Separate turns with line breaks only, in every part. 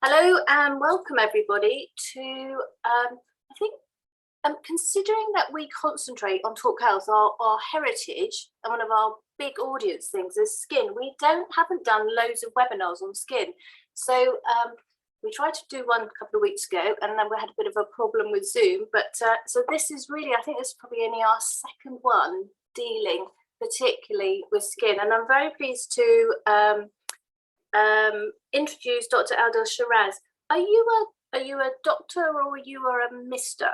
Hello and welcome everybody to, I think, considering that we concentrate on Talk Health, our heritage and one of our big audience things is skin. We haven't done loads of webinars on skin. So we tried to do one a couple of weeks ago and then we had a bit of a problem with Zoom. But so this is really, I think this is probably only our second one dealing particularly with skin. And I'm very pleased to introduce Dr. Adil Sheraz. Are you a doctor or you are a mister?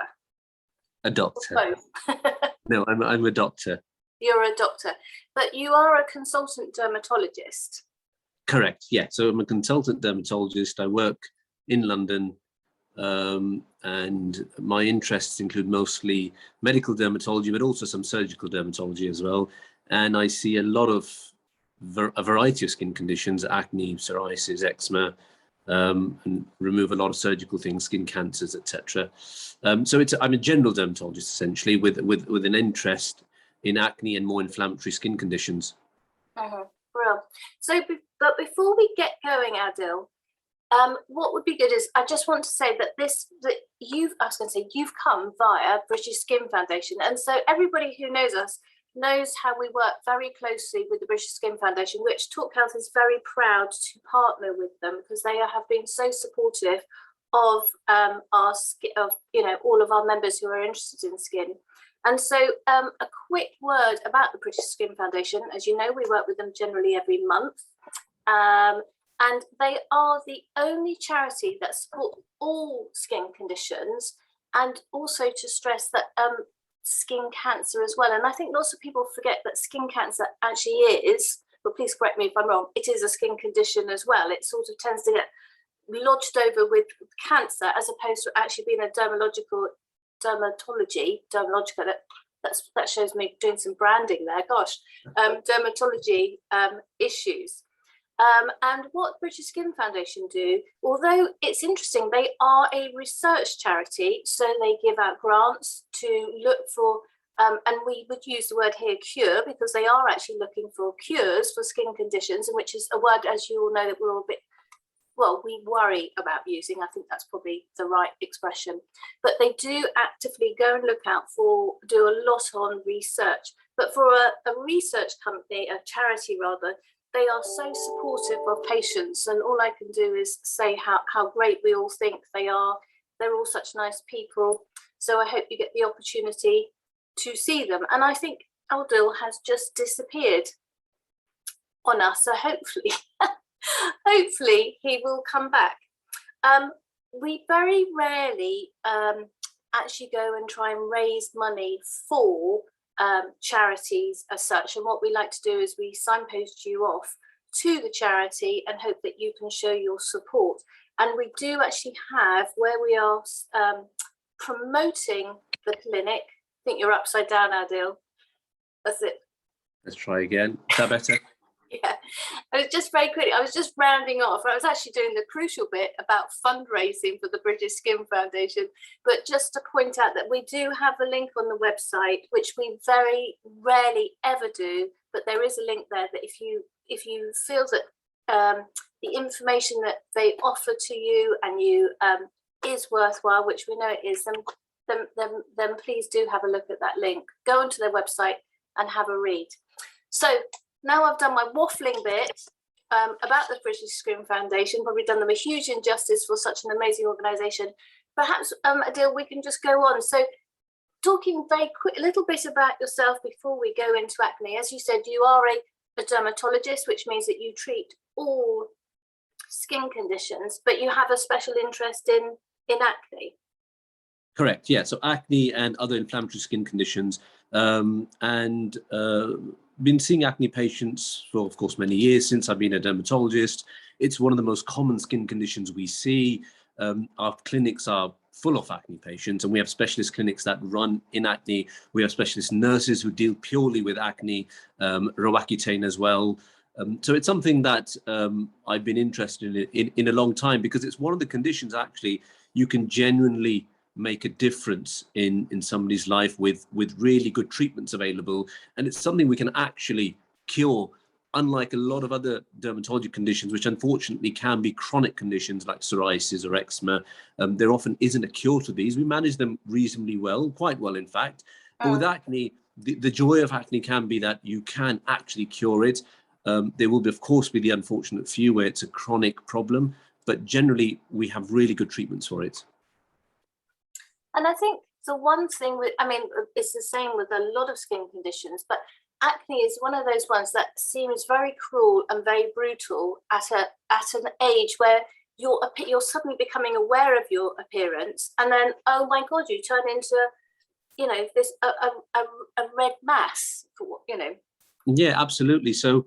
A doctor.
Both.
No, I'm a doctor.
You're a doctor, but you are a consultant dermatologist.
Correct. Yeah. So I'm a consultant dermatologist. I work in London, and my interests include mostly medical dermatology, but also some surgical dermatology as well. And I see a lot of a variety of skin conditions: acne, psoriasis, eczema, and remove a lot of surgical things, skin cancers, etc. So I'm a general dermatologist essentially, with an interest in acne and more inflammatory skin conditions.
Brilliant. So, but before we get going, Adil, what would be good is I just want to say that you've come via British Skin Foundation, and so everybody who knows us knows how we work very closely with the British Skin Foundation, which Talk Health is very proud to partner with them because they have been so supportive of all of our members who are interested in skin. And so a quick word about the British Skin Foundation. As you know, we work with them generally every month. And they are the only charity that support all skin conditions, and also to stress that skin cancer as well. And I think lots of people forget that skin cancer actually is, but please correct me if I'm wrong, it is a skin condition as well. It sort of tends to get lodged over with cancer as opposed to actually being a dermatology, that shows me doing some branding there, gosh, dermatology issues. And what British Skin Foundation do, although it's interesting, they are a research charity, so they give out grants to look for, and we would use the word here cure, because they are actually looking for cures for skin conditions, and which is a word, as you all know, that we're all a bit, well, we worry about using. I think that's probably the right expression. But they do actively go and look out for, do a lot on research. But for a research company, a charity rather, they are so supportive of patients, and all I can do is say how great we all think they are. They're all such nice people. So I hope you get the opportunity to see them. And I think Adil has just disappeared on us. So hopefully, hopefully he will come back. We very rarely actually go and try and raise money for charities as such, and what we like to do is we signpost you off to the charity and hope that you can show your support. And we do actually have, where we are promoting the clinic, I think you're upside down, Adil. That's it.
Let's try again. Is that better?
Yeah, I was just very quickly, I was just rounding off. I was actually doing the crucial bit about fundraising for the British Skin Foundation, but just to point out that we do have a link on the website, which we very rarely ever do, but there is a link there that if you feel that the information that they offer to you and you is worthwhile, which we know it is, then please do have a look at that link. Go onto their website and have a read. So now I've done my waffling bit about the British Skin Foundation, probably done them a huge injustice for such an amazing organisation. Perhaps, Adil, we can just go on. So talking very quick, a little bit about yourself before we go into acne. As you said, you are a dermatologist, which means that you treat all skin conditions, but you have a special interest in acne.
Correct. Yeah. So acne and other inflammatory skin conditions, been seeing acne patients for, of course, many years since I've been a dermatologist. It's one of the most common skin conditions we see. Our clinics are full of acne patients, and we have specialist clinics that run in acne. We have specialist nurses who deal purely with acne, Roaccutane as well. So it's something that I've been interested in a long time, because it's one of the conditions actually you can genuinely make a difference in somebody's life with really good treatments available, and it's something we can actually cure unlike a lot of other dermatology conditions, which unfortunately can be chronic conditions like psoriasis or eczema, there often isn't a cure to these. We manage them reasonably well, quite well, in fact. But with acne, the joy of acne can be that you can actually cure it. There will, of course, be the unfortunate few where it's a chronic problem, but generally we have really good treatments for it.
And I think the one thing with, I mean, it's the same with a lot of skin conditions, but acne is one of those ones that seems very cruel and very brutal at an age where you're suddenly becoming aware of your appearance, and then, oh my God, you turn into, you know, this a red mass, you know.
Yeah, absolutely. So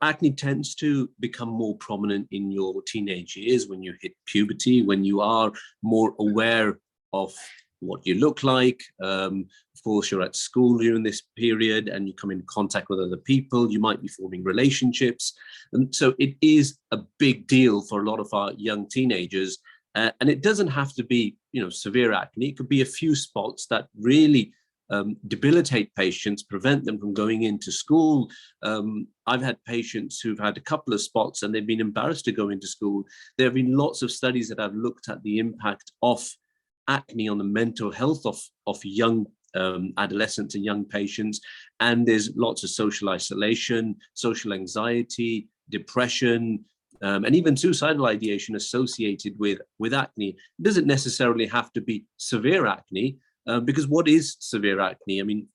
acne tends to become more prominent in your teenage years, when you hit puberty, when you are more aware of what you look like. Of course, you're at school during this period and you come in contact with other people. You might be forming relationships. And so it is a big deal for a lot of our young teenagers. And it doesn't have to be, you know, severe acne. It could be a few spots that really debilitate patients, prevent them from going into school. I've had patients who've had a couple of spots and they've been embarrassed to go into school. There have been lots of studies that have looked at the impact of acne on the mental health of young adolescents and young patients. And there's lots of social isolation, social anxiety, depression, and even suicidal ideation associated with acne. It doesn't necessarily have to be severe acne, because what is severe acne? I mean,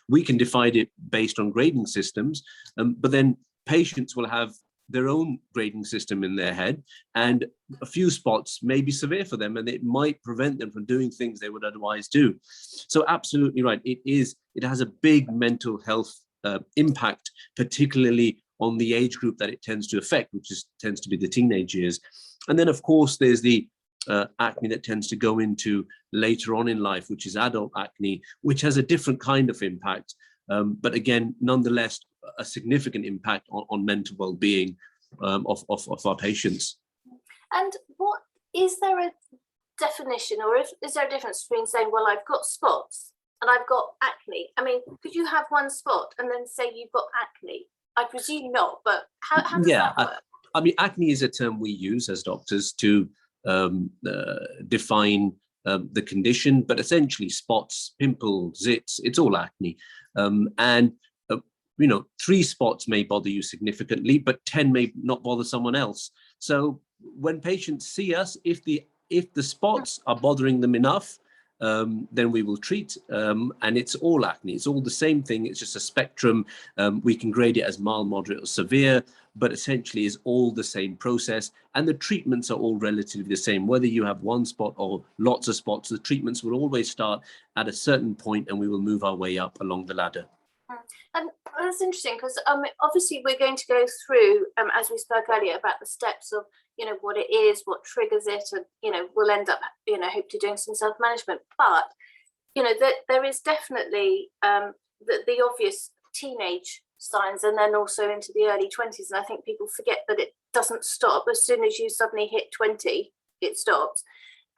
we can divide it based on grading systems, but then patients will have their own grading system in their head, and a few spots may be severe for them and it might prevent them from doing things they would otherwise do. So absolutely right, it has a big mental health impact, particularly on the age group that it tends to affect, which tends to be the teenage years. And then of course there's the acne that tends to go into later on in life, which is adult acne, which has a different kind of impact, but again, nonetheless, a significant impact on mental well-being of our patients.
And what is there a definition, or is there a difference between saying, well, I've got spots and I've got acne? I mean, could you have one spot and then say you've got acne? I presume not, but how does that work?
I mean, acne is a term we use as doctors to define the condition, but essentially spots, pimples, zits, it's all acne. And you know, 3 spots may bother you significantly, but 10 may not bother someone else. So when patients see us, if the spots are bothering them enough, then we will treat, and it's all acne. It's all the same thing. It's just a spectrum. We can grade it as mild, moderate, or severe, but essentially is all the same process. And the treatments are all relatively the same. Whether you have 1 spot or lots of spots, the treatments will always start at a certain point and we will move our way up along the ladder.
And that's interesting because obviously we're going to go through, as we spoke earlier, about the steps of, you know, what it is, what triggers it, and, you know, we'll end up, you know, hopefully doing some self-management. But, you know, there is definitely the obvious teenage signs, and then also into the early 20s. And I think people forget that it doesn't stop. As soon as you suddenly hit 20, it stops.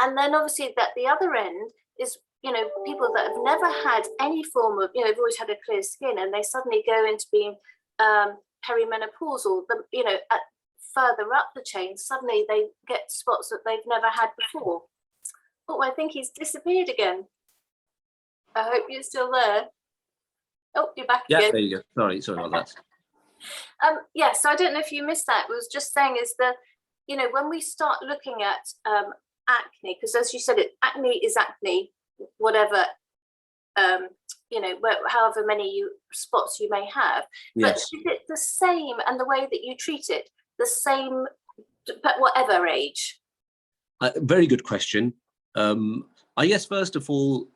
And then obviously that the other end is, you know, people that have never had any form of, you know, they've always had a clear skin, and they suddenly go into being perimenopausal, you know, further up the chain, suddenly they get spots that they've never had before. Oh, I think he's disappeared again. I hope you're still there. Oh, you're back again.
Yeah, there you go. Sorry about that.
Yeah, so I don't know if you missed that. I was just saying is that, you know, when we start looking at acne, because as you said, acne is acne, whatever, you know, however many spots you may have. But
Yes.
is it the same, and the way that you treat it, the same, but whatever age?
Very good question. I guess, first of all,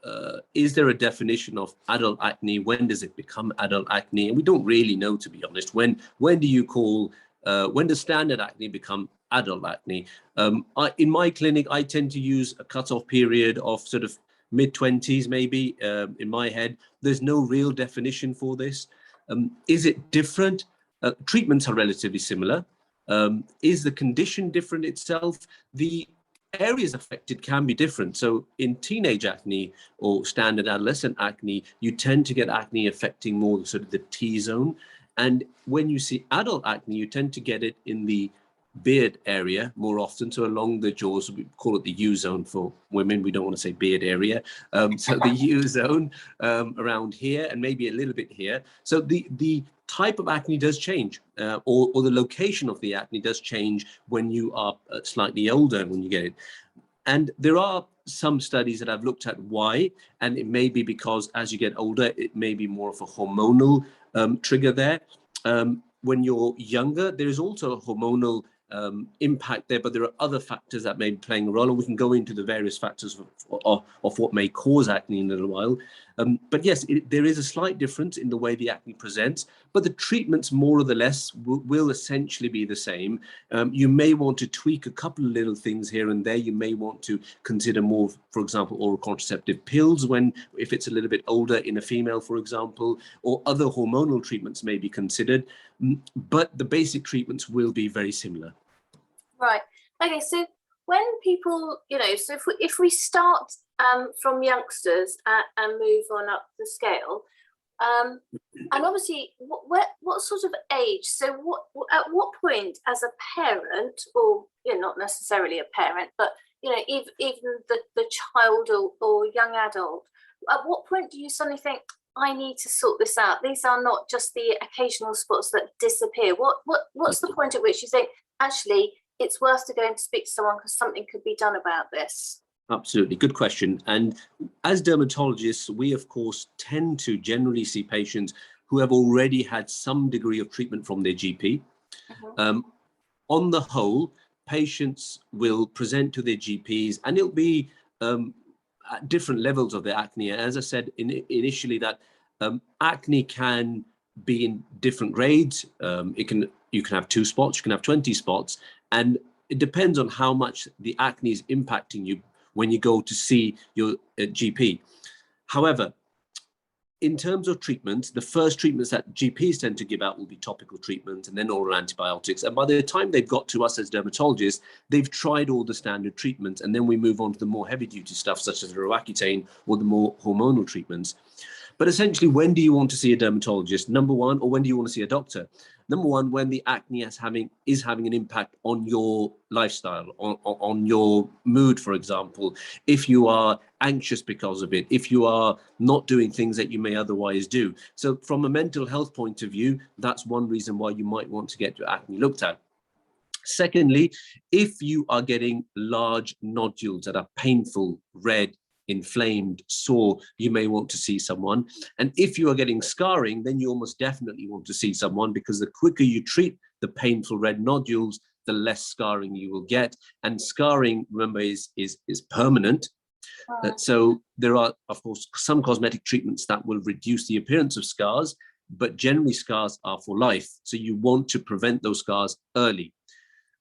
is there a definition of adult acne? When does it become adult acne? And we don't really know, to be honest. When do you call, when does standard acne become adult acne? In my clinic, I tend to use a cutoff period of sort of mid-20s, maybe, in my head. There's no real definition for this. Is it different? Treatments are relatively similar. Is the condition different itself? The areas affected can be different. So in teenage acne or standard adolescent acne, you tend to get acne affecting more sort of the T-zone. And when you see adult acne, you tend to get it in the beard area more often, so along the jaws. We call it the U zone for women. We don't want to say beard area. So the U zone around here, and maybe a little bit here. So the type of acne does change, or the location of the acne does change when you are slightly older, when you get it. And there are some studies that have looked at why, and it may be because as you get older, it may be more of a hormonal trigger there. When you're younger, there is also a hormonal impact there, but there are other factors that may be playing a role, and we can go into the various factors of what may cause acne in a little while. But yes, there is a slight difference in the way the acne presents, but the treatments more or less will essentially be the same. You may want to tweak a couple of little things here and there. You may want to consider more, for example, oral contraceptive pills if it's a little bit older in a female, for example, or other hormonal treatments may be considered, but the basic treatments will be very similar.
Right. Okay. So when people, so if we start from youngsters and move on up the scale, and obviously, what sort of age? So at what point, as a parent, or not necessarily a parent, but even the child or young adult, at what point do you suddenly think, I need to sort this out? These are not just the occasional spots that disappear. What's the point at which you think, actually, it's worth to go and speak to someone because something could be done about this?
Absolutely. Good question. And as dermatologists, we, of course, tend to generally see patients who have already had some degree of treatment from their GP. On the whole, patients will present to their GPs, and it'll be at different levels of the acne. As I said initially, that acne can be in different grades. You can have 2 spots, you can have 20 spots, and it depends on how much the acne is impacting you when you go to see your GP. However, in terms of treatments, the first treatments that GPs tend to give out will be topical treatments and then oral antibiotics. And by the time they've got to us as dermatologists, they've tried all the standard treatments. And then we move on to the more heavy duty stuff, such as Roaccutane or the more hormonal treatments. But essentially, when do you want to see a dermatologist? Number one, or when do you want to see a doctor? Number one, when the acne is having an impact on your lifestyle, on your mood, for example. If you are anxious because of it, if you are not doing things that you may otherwise do. So from a mental health point of view, that's one reason why you might want to get your acne looked at. Secondly, if you are getting large nodules that are painful, red, inflamed, sore, you may want to see someone. And if you are getting scarring, then you almost definitely want to see someone, because the quicker you treat the painful red nodules, the less scarring you will get. And scarring, remember, is permanent. So there are, of course, some cosmetic treatments that will reduce the appearance of scars, but generally scars are for life. So you want to prevent those scars early.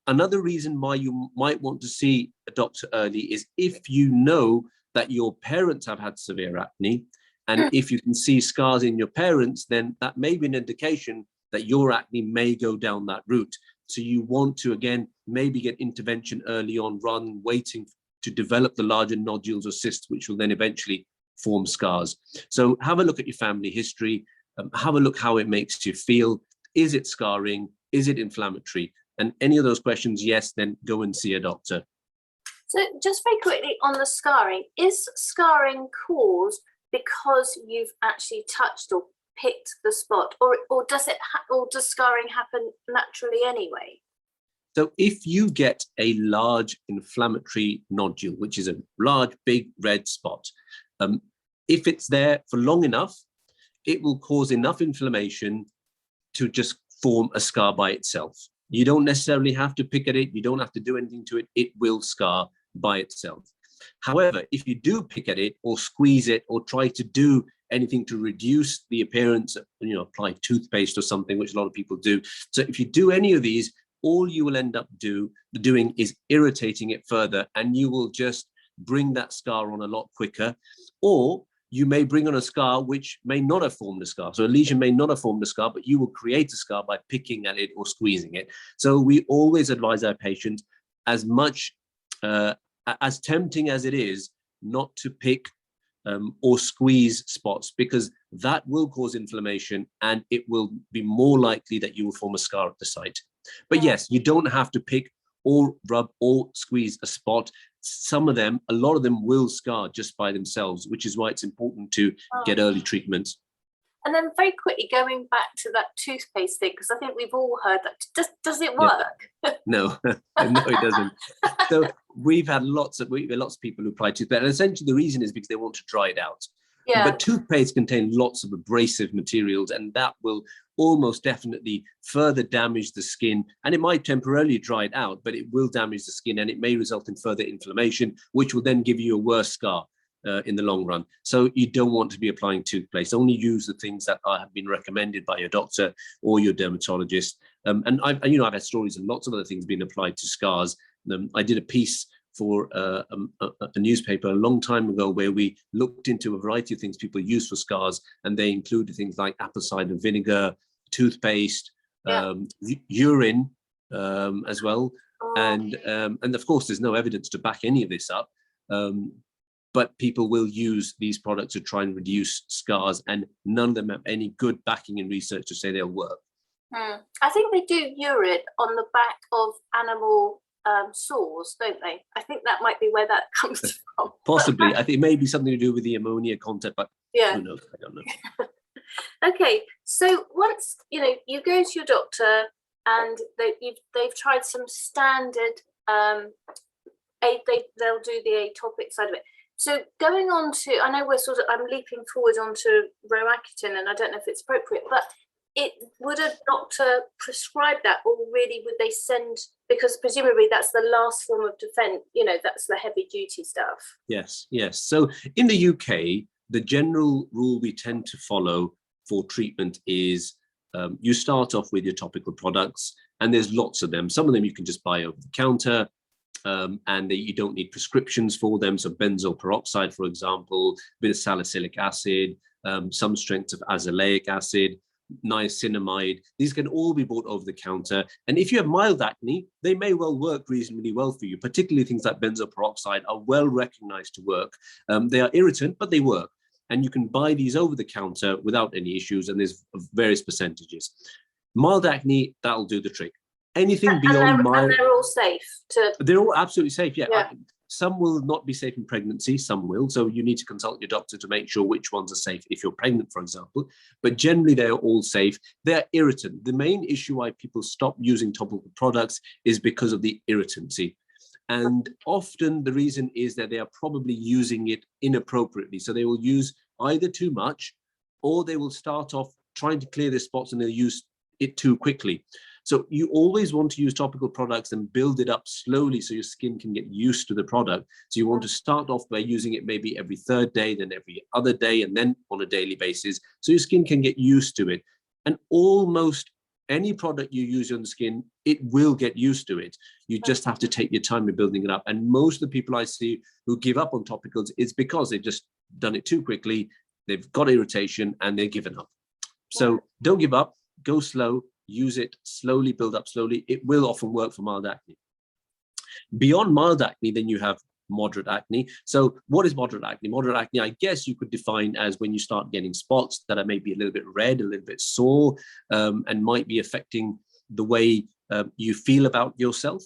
Another reason why you might want to see a doctor early is if you know that your parents have had severe acne, and if you can see scars in your parents, then that may be an indication that your acne may go down that route. So you want to, again, maybe get intervention early on rather than waiting to develop the larger nodules or cysts, which will then eventually form scars. So have a look at your family history, have a look how it makes you feel. Is it scarring? Is it inflammatory? And any of those questions, yes, then go and see a doctor.
So just very quickly on the scarring, is scarring caused because you've actually touched or picked the spot, or does scarring happen naturally anyway?
So if you get a large inflammatory nodule, which is a large, big red spot, if it's there for long enough, it will cause enough inflammation to just form a scar by itself. You don't necessarily have to pick at it. You don't have to do anything to it. It will scar by itself. However, if you do pick at it or squeeze it or try to do anything to reduce the appearance, apply toothpaste or something, which a lot of people do. So if you do any of these, all you will end up doing is irritating it further, and you will just bring that scar on a lot quicker. Or you may bring on a scar which may not have formed a scar. So a lesion may not have formed a scar, but you will create a scar by picking at it or squeezing it. So we always advise our patients, as much as tempting as it is, not to pick, or squeeze spots, because that will cause inflammation and it will be more likely that you will form a scar at the site. But yes, you don't have to pick or rub or squeeze a spot. Some of them, a lot of them will scar just by themselves, which is why it's important to get early treatment.
And then very quickly going back to that toothpaste thing, because I think we've all heard that. Does it work?
No, no, it doesn't. So we've had lots of people who apply toothpaste, and essentially the reason is because they want to dry it out.
Yeah.
But toothpaste contain lots of abrasive materials, and that will almost definitely further damage the skin. And it might temporarily dry it out, but it will damage the skin, and it may result in further inflammation, which will then give you a worse scar in the long run. So you don't want to be applying toothpaste. Only use the things that have been recommended by your doctor or your dermatologist. And I've had stories and lots of other things being applied to scars. I did a piece for a newspaper a long time ago where we looked into a variety of things people use for scars, and they included things like apple cider vinegar, toothpaste, urine as well. And of course, there's no evidence to back any of this up. But people will use these products to try and reduce scars, and none of them have any good backing in research to say they'll work.
I think they do urine on the back of animal sores, don't they? I think that might be where that comes from.
Possibly. I think it may be something to do with the ammonia content, but who knows? I don't know.
Okay, so once you go to your doctor and they've tried some standard they'll do the atopic side of it. So going on to, I know I'm leaping forward onto Roaccutane, and I don't know if it's appropriate, but would a doctor prescribe that, or really would they send, because presumably that's the last form of defense, that's the heavy duty stuff.
Yes. So in the UK, the general rule we tend to follow for treatment is you start off with your topical products, and there's lots of them. Some of them you can just buy over the counter. And you don't need prescriptions for them. So benzoyl peroxide, for example, a bit of salicylic acid, some strengths of azelaic acid, niacinamide. These can all be bought over the counter. And if you have mild acne, they may well work reasonably well for you. Particularly things like benzoyl peroxide are well recognized to work. They are irritant, but they work. And you can buy these over the counter without any issues. And there's various percentages. Mild acne, that'll do the trick. Anything beyond mild,
and they're all safe.
They're all absolutely safe. Yeah. Some will not be safe in pregnancy. Some will. So you need to consult your doctor to make sure which ones are safe if you're pregnant, for example. But generally, they're all safe. They're irritant. The main issue why people stop using topical products is because of the irritancy. And often the reason is that they are probably using it inappropriately. So they will use either too much, or they will start off trying to clear their spots and they'll use it too quickly. So you always want to use topical products and build it up slowly so your skin can get used to the product. So you want to start off by using it maybe every third day, then every other day, and then on a daily basis, so your skin can get used to it. And almost any product you use on the skin, it will get used to it. You just have to take your time in building it up. And most of the people I see who give up on topicals, it's because they've just done it too quickly, they've got irritation, and they're given up. So don't give up, go slow. Use it slowly, build up slowly. It will often work for mild acne. Beyond mild acne, then you have moderate acne. So what is moderate acne? Moderate acne, I guess you could define as when you start getting spots that are maybe a little bit red, a little bit sore, and might be affecting the way you feel about yourself.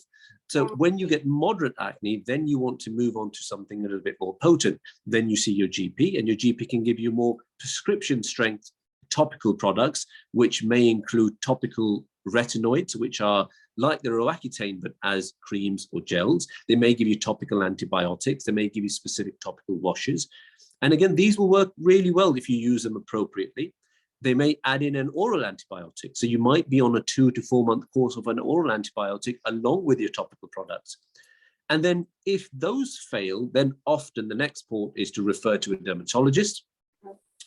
So when you get moderate acne, then you want to move on to something a little bit more potent. Then you see your GP, and your GP can give you more prescription strength topical products, which may include topical retinoids, which are like the Roaccutane, but as creams or gels. They may give you topical antibiotics. They may give you specific topical washes. And again, these will work really well if you use them appropriately. They may add in an oral antibiotic. So you might be on a 2 to 4 month course of an oral antibiotic along with your topical products. And then if those fail, then often the next port is to refer to a dermatologist.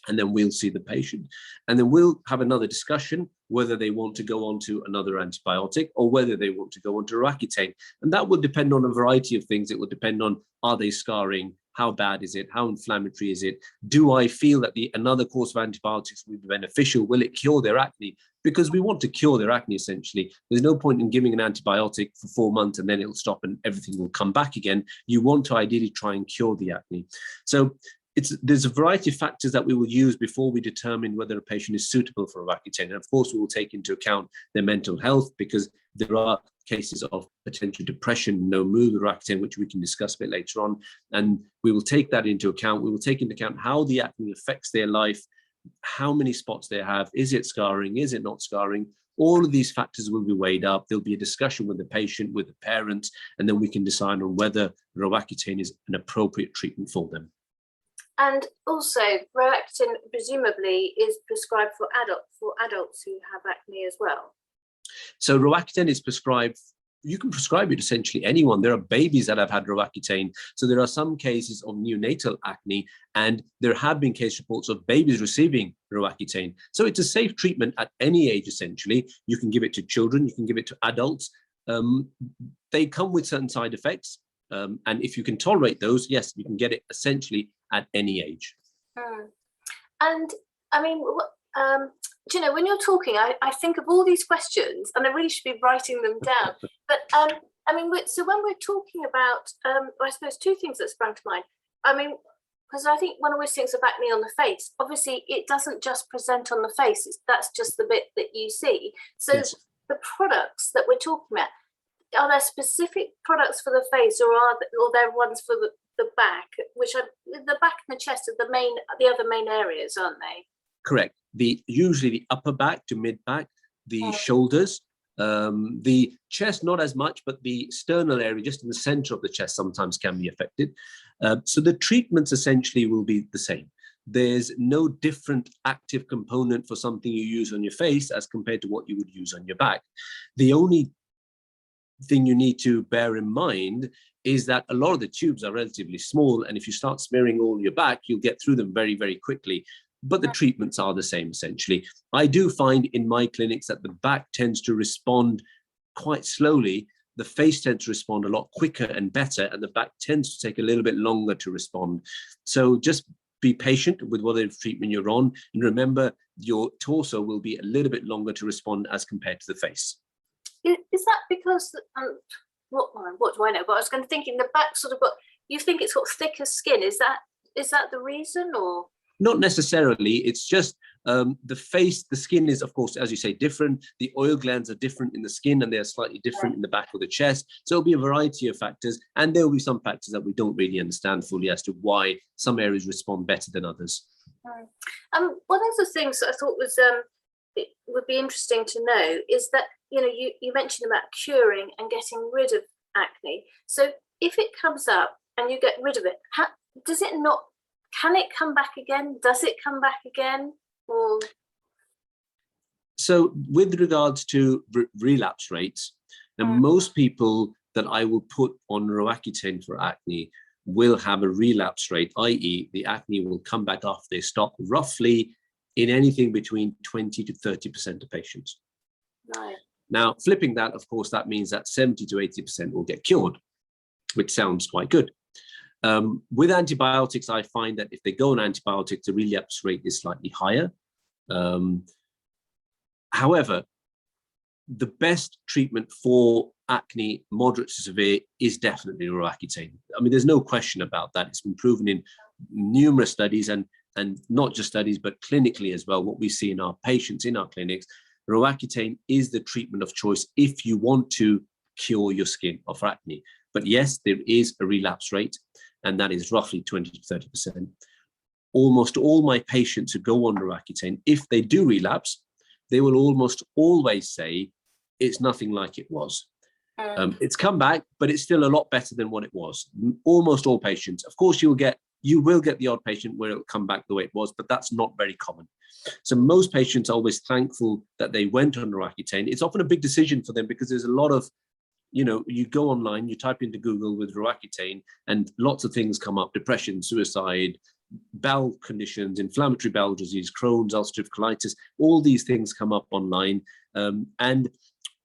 And then we'll see the patient, and then we'll have another discussion whether they want to go on to another antibiotic or whether they want to go on to Roaccutane. And that will depend on a variety of things. It will depend on, are they scarring? How bad is it? How inflammatory is it? Do I feel that another course of antibiotics will be beneficial? Will it cure their acne? Because we want to cure their acne, essentially. There's no point in giving an antibiotic for 4 months and then it'll stop and everything will come back again. You want to ideally try and cure the acne. So There's a variety of factors that we will use before we determine whether a patient is suitable for Roaccutane. And of course, we will take into account their mental health, because there are cases of potential depression, no mood with Roaccutane, which we can discuss a bit later on. And we will take that into account. We will take into account how the acne affects their life, how many spots they have, is it scarring, is it not scarring? All of these factors will be weighed up. There'll be a discussion with the patient, with the parents, and then we can decide on whether Roaccutane is an appropriate treatment for them.
And also, Roaccutane presumably is prescribed for adults who have acne as well.
So Roaccutane is prescribed. You can prescribe it to essentially anyone. There are babies that have had Roaccutane. So there are some cases of neonatal acne, and there have been case reports of babies receiving Roaccutane. So it's a safe treatment at any age, essentially. You can give it to children, you can give it to adults. They come with certain side effects. And if you can tolerate those, yes, you can get it essentially at any age.
And I mean, do you know, when you're talking, I think of all these questions, and I really should be writing them down. But I mean, so when we're talking about, I suppose two things that sprang to mind. I mean, because I think one always thinks of acne on the face. Obviously, it doesn't just present on the face. That's just the bit that you see. So yes. The products that we're talking about, are there specific products for the face, or there ones for the back, which are the back and the chest are the other main areas, aren't they?
Correct. Usually the upper back to mid back, the shoulders, the chest not as much, but the sternal area just in the center of the chest sometimes can be affected. So the treatments essentially will be the same. There's no different active component for something you use on your face as compared to what you would use on your back. The only thing you need to bear in mind is that a lot of the tubes are relatively small, and if you start smearing all your back, you'll get through them very, very quickly. But the treatments are the same, essentially. I do find in my clinics that the back tends to respond quite slowly. The face tends to respond a lot quicker and better, and the back tends to take a little bit longer to respond. So just be patient with whatever treatment you're on, and remember your torso will be a little bit longer to respond as compared to the face.
Is that because, what do I know? But I was going to think in the back sort of you think it's got thicker skin. Is that the reason, or?
Not necessarily. It's just the face, the skin is, of course, as you say, different. The oil glands are different in the skin, and they're slightly different in the back of the chest. So it'll be a variety of factors, and there will be some factors that we don't really understand fully as to why some areas respond better than others.
One of the things that I thought was it would be interesting to know is that, you know, you mentioned about curing and getting rid of acne. So if it comes up and you get rid of it, can it come back again? Does it come back again? Or?
So with regards to relapse rates, now most people that I will put on Roaccutane for acne will have a relapse rate, i.e. the acne will come back after they stop, roughly in anything between 20 to 30% of patients.
Right.
Now, flipping that, of course, that means that 70 to 80% will get cured, which sounds quite good. With antibiotics, I find that if they go on antibiotics, the relapse rate is slightly higher. However, the best treatment for acne, moderate to severe, is definitely Roaccutane. I mean, there's no question about that. It's been proven in numerous studies, and not just studies, but clinically as well. What we see in our patients in our clinics, Roaccutane is the treatment of choice if you want to cure your skin of acne. But yes, there is a relapse rate, and that is roughly 20 to 30%. Almost all my patients who go on Roaccutane, if they do relapse, they will almost always say it's nothing like it was. It's come back, but it's still a lot better than what it was. Almost all patients. Of course, you will get the odd patient where it'll come back the way it was, but that's not very common. So most patients are always thankful that they went on Roaccutane. It's often a big decision for them because there's a lot of, you know, you go online, you type into Google with Roaccutane, and lots of things come up: depression, suicide, bowel conditions, inflammatory bowel disease, Crohn's, ulcerative colitis. All these things come up online, and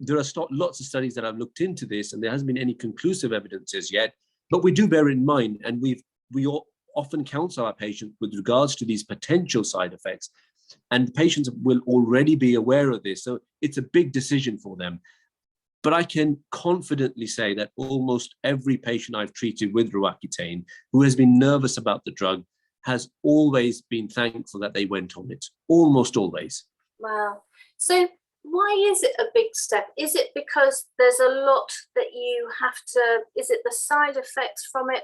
there are lots of studies that have looked into this, and there hasn't been any conclusive evidences yet. But we do bear it in mind, and we often counsel our patients with regards to these potential side effects, and patients will already be aware of this. So it's a big decision for them. But I can confidently say that almost every patient I've treated with Roaccutane who has been nervous about the drug has always been thankful that they went on it, almost always.
Wow. So why is it a big step? Is it because there's a lot that you have to, is it the side effects from it?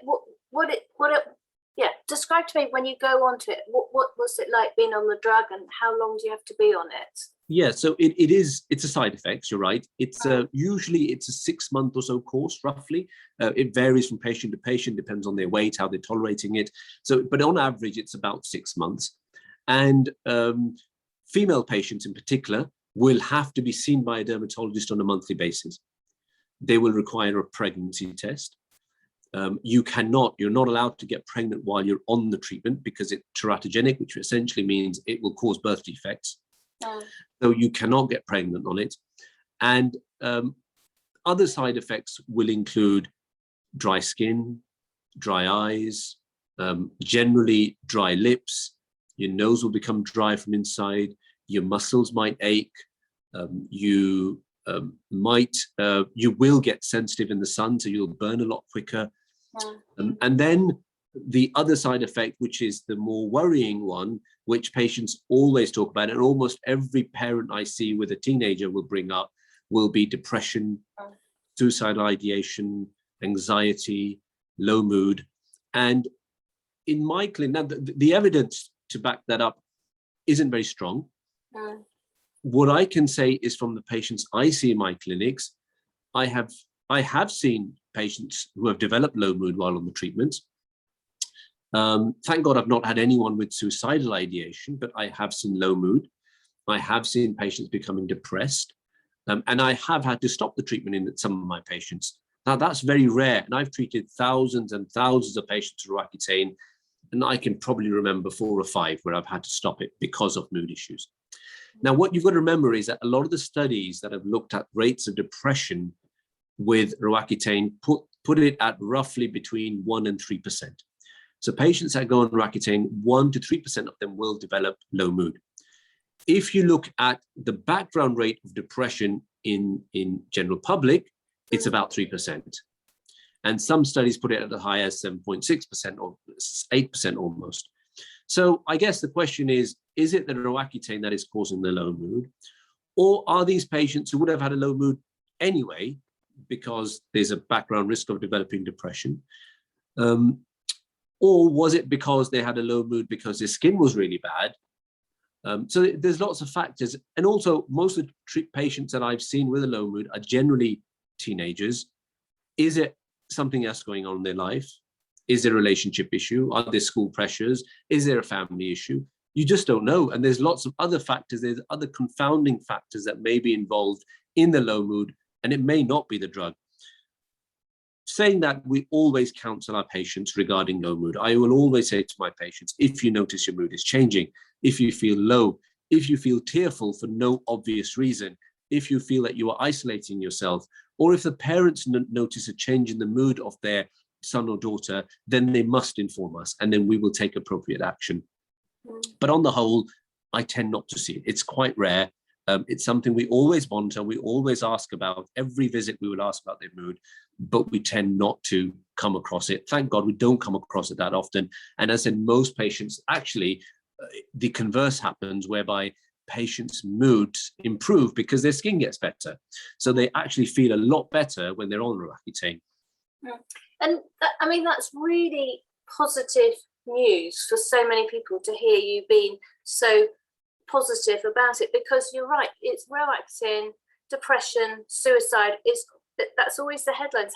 Yeah, describe to me when you go onto it, what was it like being on the drug, and how long do you have to be on it?
Yeah, so it's a side effect, you're right. It's usually it's a 6 month or so course, roughly. It varies from patient to patient, depends on their weight, how they're tolerating it. So, but on average, it's about 6 months. And female patients in particular will have to be seen by a dermatologist on a monthly basis. They will require a pregnancy test. You're not allowed to get pregnant while you're on the treatment because it's teratogenic, which essentially means it will cause birth defects. So you cannot get pregnant on it. And other side effects will include dry skin, dry eyes, generally dry lips. Your nose will become dry from inside. Your muscles might ache. You will get sensitive in the sun, so you'll burn a lot quicker. And then the other side effect, which is the more worrying one, which patients always talk about, and almost every parent I see with a teenager will bring up, will be depression, suicidal ideation, anxiety, low mood. And in my clinic, now the evidence to back that up isn't very strong. What I can say is from the patients I see in my clinics, I have seen patients who have developed low mood while on the treatment. Thank God I've not had anyone with suicidal ideation, but I have seen low mood. I have seen patients becoming depressed, and I have had to stop the treatment in some of my patients. Now that's very rare, and I've treated thousands and thousands of patients with Roaccutane, and I can probably remember 4 or 5 where I've had to stop it because of mood issues. Now, what you've got to remember is that a lot of the studies that have looked at rates of depression with Roaccutane put it at roughly between 1% and 3%. So patients that go on Roaccutane, 1% to 3% of them will develop low mood. If you look at the background rate of depression in general public, it's about 3%. And some studies put it at as high as 7.6% or 8% almost. So I guess the question is it the Roaccutane that is causing the low mood? Or are these patients who would have had a low mood anyway, because there's a background risk of developing depression? Or was it because they had a low mood because their skin was really bad? So there's lots of factors. And also, most of the patients that I've seen with a low mood are generally teenagers. Is it something else going on in their life? Is there a relationship issue? Are there school pressures? Is there a family issue? You just don't know. And there's lots of other factors. There's other confounding factors that may be involved in the low mood, and it may not be the drug. Saying that, we always counsel our patients regarding low mood. I will always say to my patients, if you notice your mood is changing, if you feel low, if you feel tearful for no obvious reason, if you feel that you are isolating yourself, or if the parents notice a change in the mood of their son or daughter, then they must inform us, and then we will take appropriate action. But on the whole, I tend not to see it. It's quite rare. It's something we always monitor. We always ask about. Every visit we will ask about their mood, but we tend not to come across it. Thank God we don't come across it that often. And as in most patients, actually, the converse happens, whereby patients' moods improve because their skin gets better. So they actually feel a lot better when they're on Roaccutane.
And I mean, that's really positive news for so many people to hear you being so positive about it, because you're right, it's Roaccutane, depression, suicide, that's always the headlines.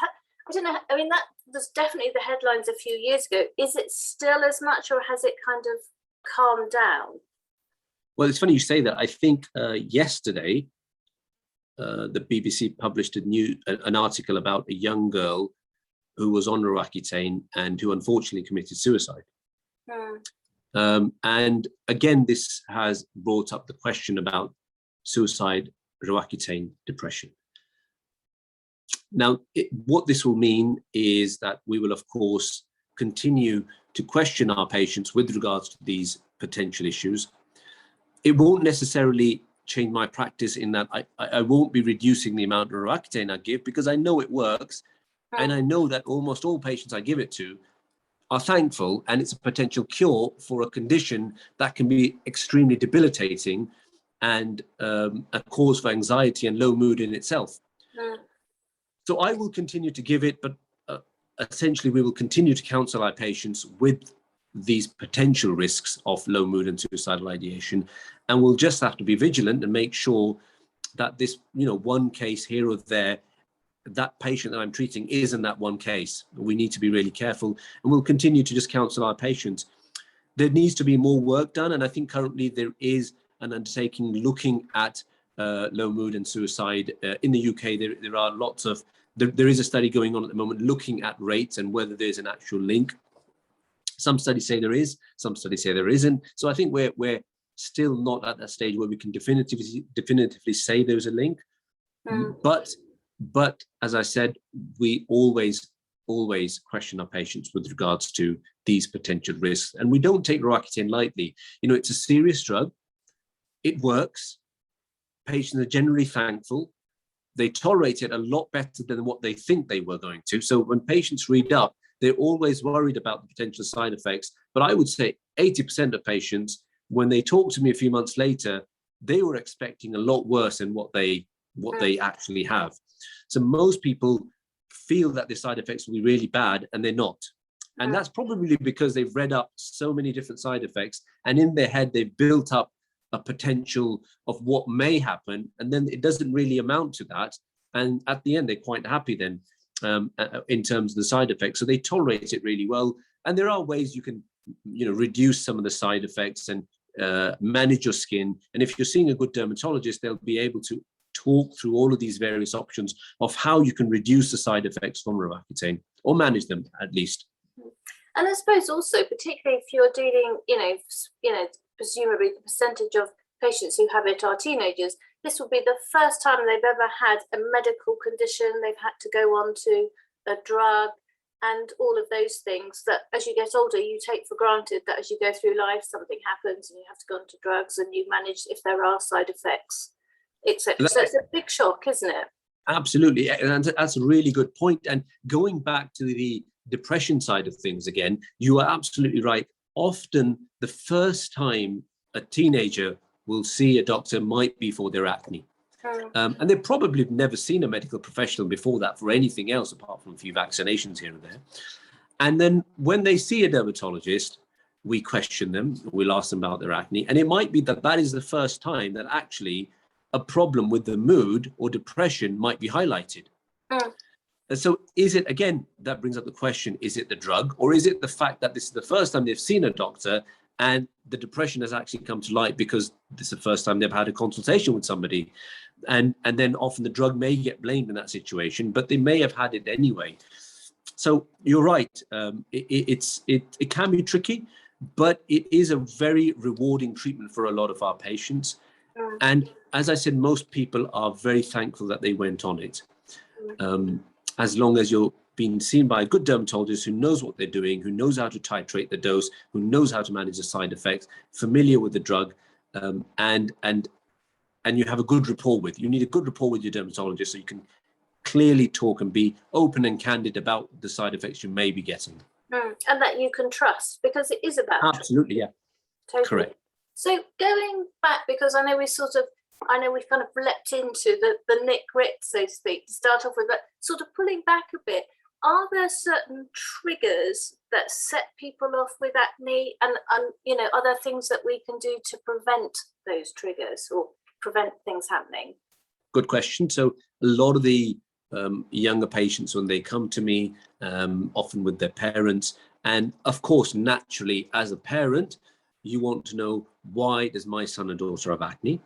I don't know, I mean, that was definitely the headlines a few years ago. Is it still as much, or has it kind of calmed down?
Well, it's funny you say that. I think yesterday the BBC published an article about a young girl who was on Roaccutane and who unfortunately committed suicide. And again, this has brought up the question about suicide, Roaccutane, depression. Now, what this will mean is that we will, of course, continue to question our patients with regards to these potential issues. It won't necessarily change my practice in that I won't be reducing the amount of Roaccutane I give, because I know it works. And I know that almost all patients I give it to are thankful, and it's a potential cure for a condition that can be extremely debilitating and a cause for anxiety and low mood in itself. So I will continue to give it, but essentially we will continue to counsel our patients with these potential risks of low mood and suicidal ideation, and we'll just have to be vigilant and make sure that this, one case here or there, that patient that I'm treating isn't that one case. We need to be really careful, and we'll continue to just counsel our patients. There needs to be more work done, and I think currently there is an undertaking looking at low mood and suicide. In the UK, there are lots of, there is a study going on at the moment looking at rates and whether there's an actual link. Some studies say there is, some studies say there isn't. So I think we're still not at that stage where we can definitively say there's a link. But as I said, we always question our patients with regards to these potential risks, and we don't take Roaccutane lightly. It's a serious drug. It works. Patients are generally thankful. They tolerate it a lot better than what they think they were going to. So when patients read up, they're always worried about the potential side effects. But I would say 80% of patients, when they talk to me a few months later, they were expecting a lot worse than what they actually have. So most people feel that the side effects will be really bad, and they're not. And that's probably because they've read up so many different side effects, and in their head, they've built up a potential of what may happen, and then it doesn't really amount to that. And at the end, they're quite happy then in terms of the side effects. So they tolerate it really well. And there are ways you can, reduce some of the side effects and manage your skin. And if you're seeing a good dermatologist, they'll be able to talk through all of these various options of how you can reduce the side effects from Roaccutane, or manage them at least.
And I suppose also, particularly if you're dealing, presumably the percentage of patients who have it are teenagers, this will be the first time they've ever had a medical condition. They've had to go on to a drug, and all of those things that as you get older, you take for granted that as you go through life, something happens and you have to go on to drugs, and you manage if there are side effects, etc. So it's a big shock, isn't it? Absolutely.
And that's a really good point. And going back to the depression side of things again, you are absolutely right. Often the first time a teenager will see a doctor might be for their acne. And they've probably never seen a medical professional before that for anything else apart from a few vaccinations here and there. And then when they see a dermatologist, we question them, we'll ask them about their acne. And it might be that is the first time that actually a problem with the mood or depression might be highlighted. And so is it, again, that brings up the question, is it the drug, or is it the fact that this is the first time they've seen a doctor and the depression has actually come to light because this is the first time they've had a consultation with somebody? And then often the drug may get blamed in that situation, but they may have had it anyway. So you're right. It can be tricky, but it is a very rewarding treatment for a lot of our patients. And as I said, most people are very thankful that they went on it. As long as you're being seen by a good dermatologist who knows what they're doing, who knows how to titrate the dose, who knows how to manage the side effects, familiar with the drug, and you have a good rapport with. You need a good rapport with your dermatologist so you can clearly talk and be open and candid about the side effects you may be getting.
And that you can trust, because it is about
absolutely trust. Yeah, totally. Correct.
So going back, because I know we've kind of leapt into the nitpick, so to speak, to start off with, but sort of pulling back a bit, are there certain triggers that set people off with acne, and are there things that we can do to prevent those triggers or prevent things happening?
Good question. So a lot of the younger patients, when they come to me, often with their parents, and of course, naturally, as a parent, you want to know, why does my son and daughter have acne?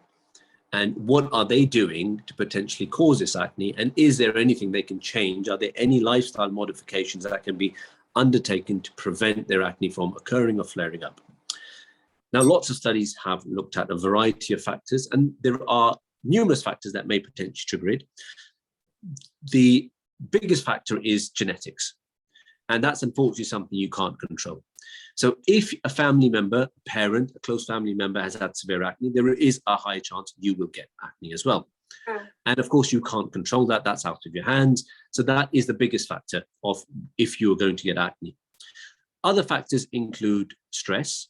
And what are they doing to potentially cause this acne? And is there anything they can change? Are there any lifestyle modifications that can be undertaken to prevent their acne from occurring or flaring up? Now, lots of studies have looked at a variety of factors, and there are numerous factors that may potentially trigger it. The biggest factor is genetics, and that's unfortunately something you can't control. So if a family member, a parent, a close family member has had severe acne, there is a high chance you will get acne as well. And of course, you can't control that. That's out of your hands. So that is the biggest factor of if you're going to get acne. Other factors include stress.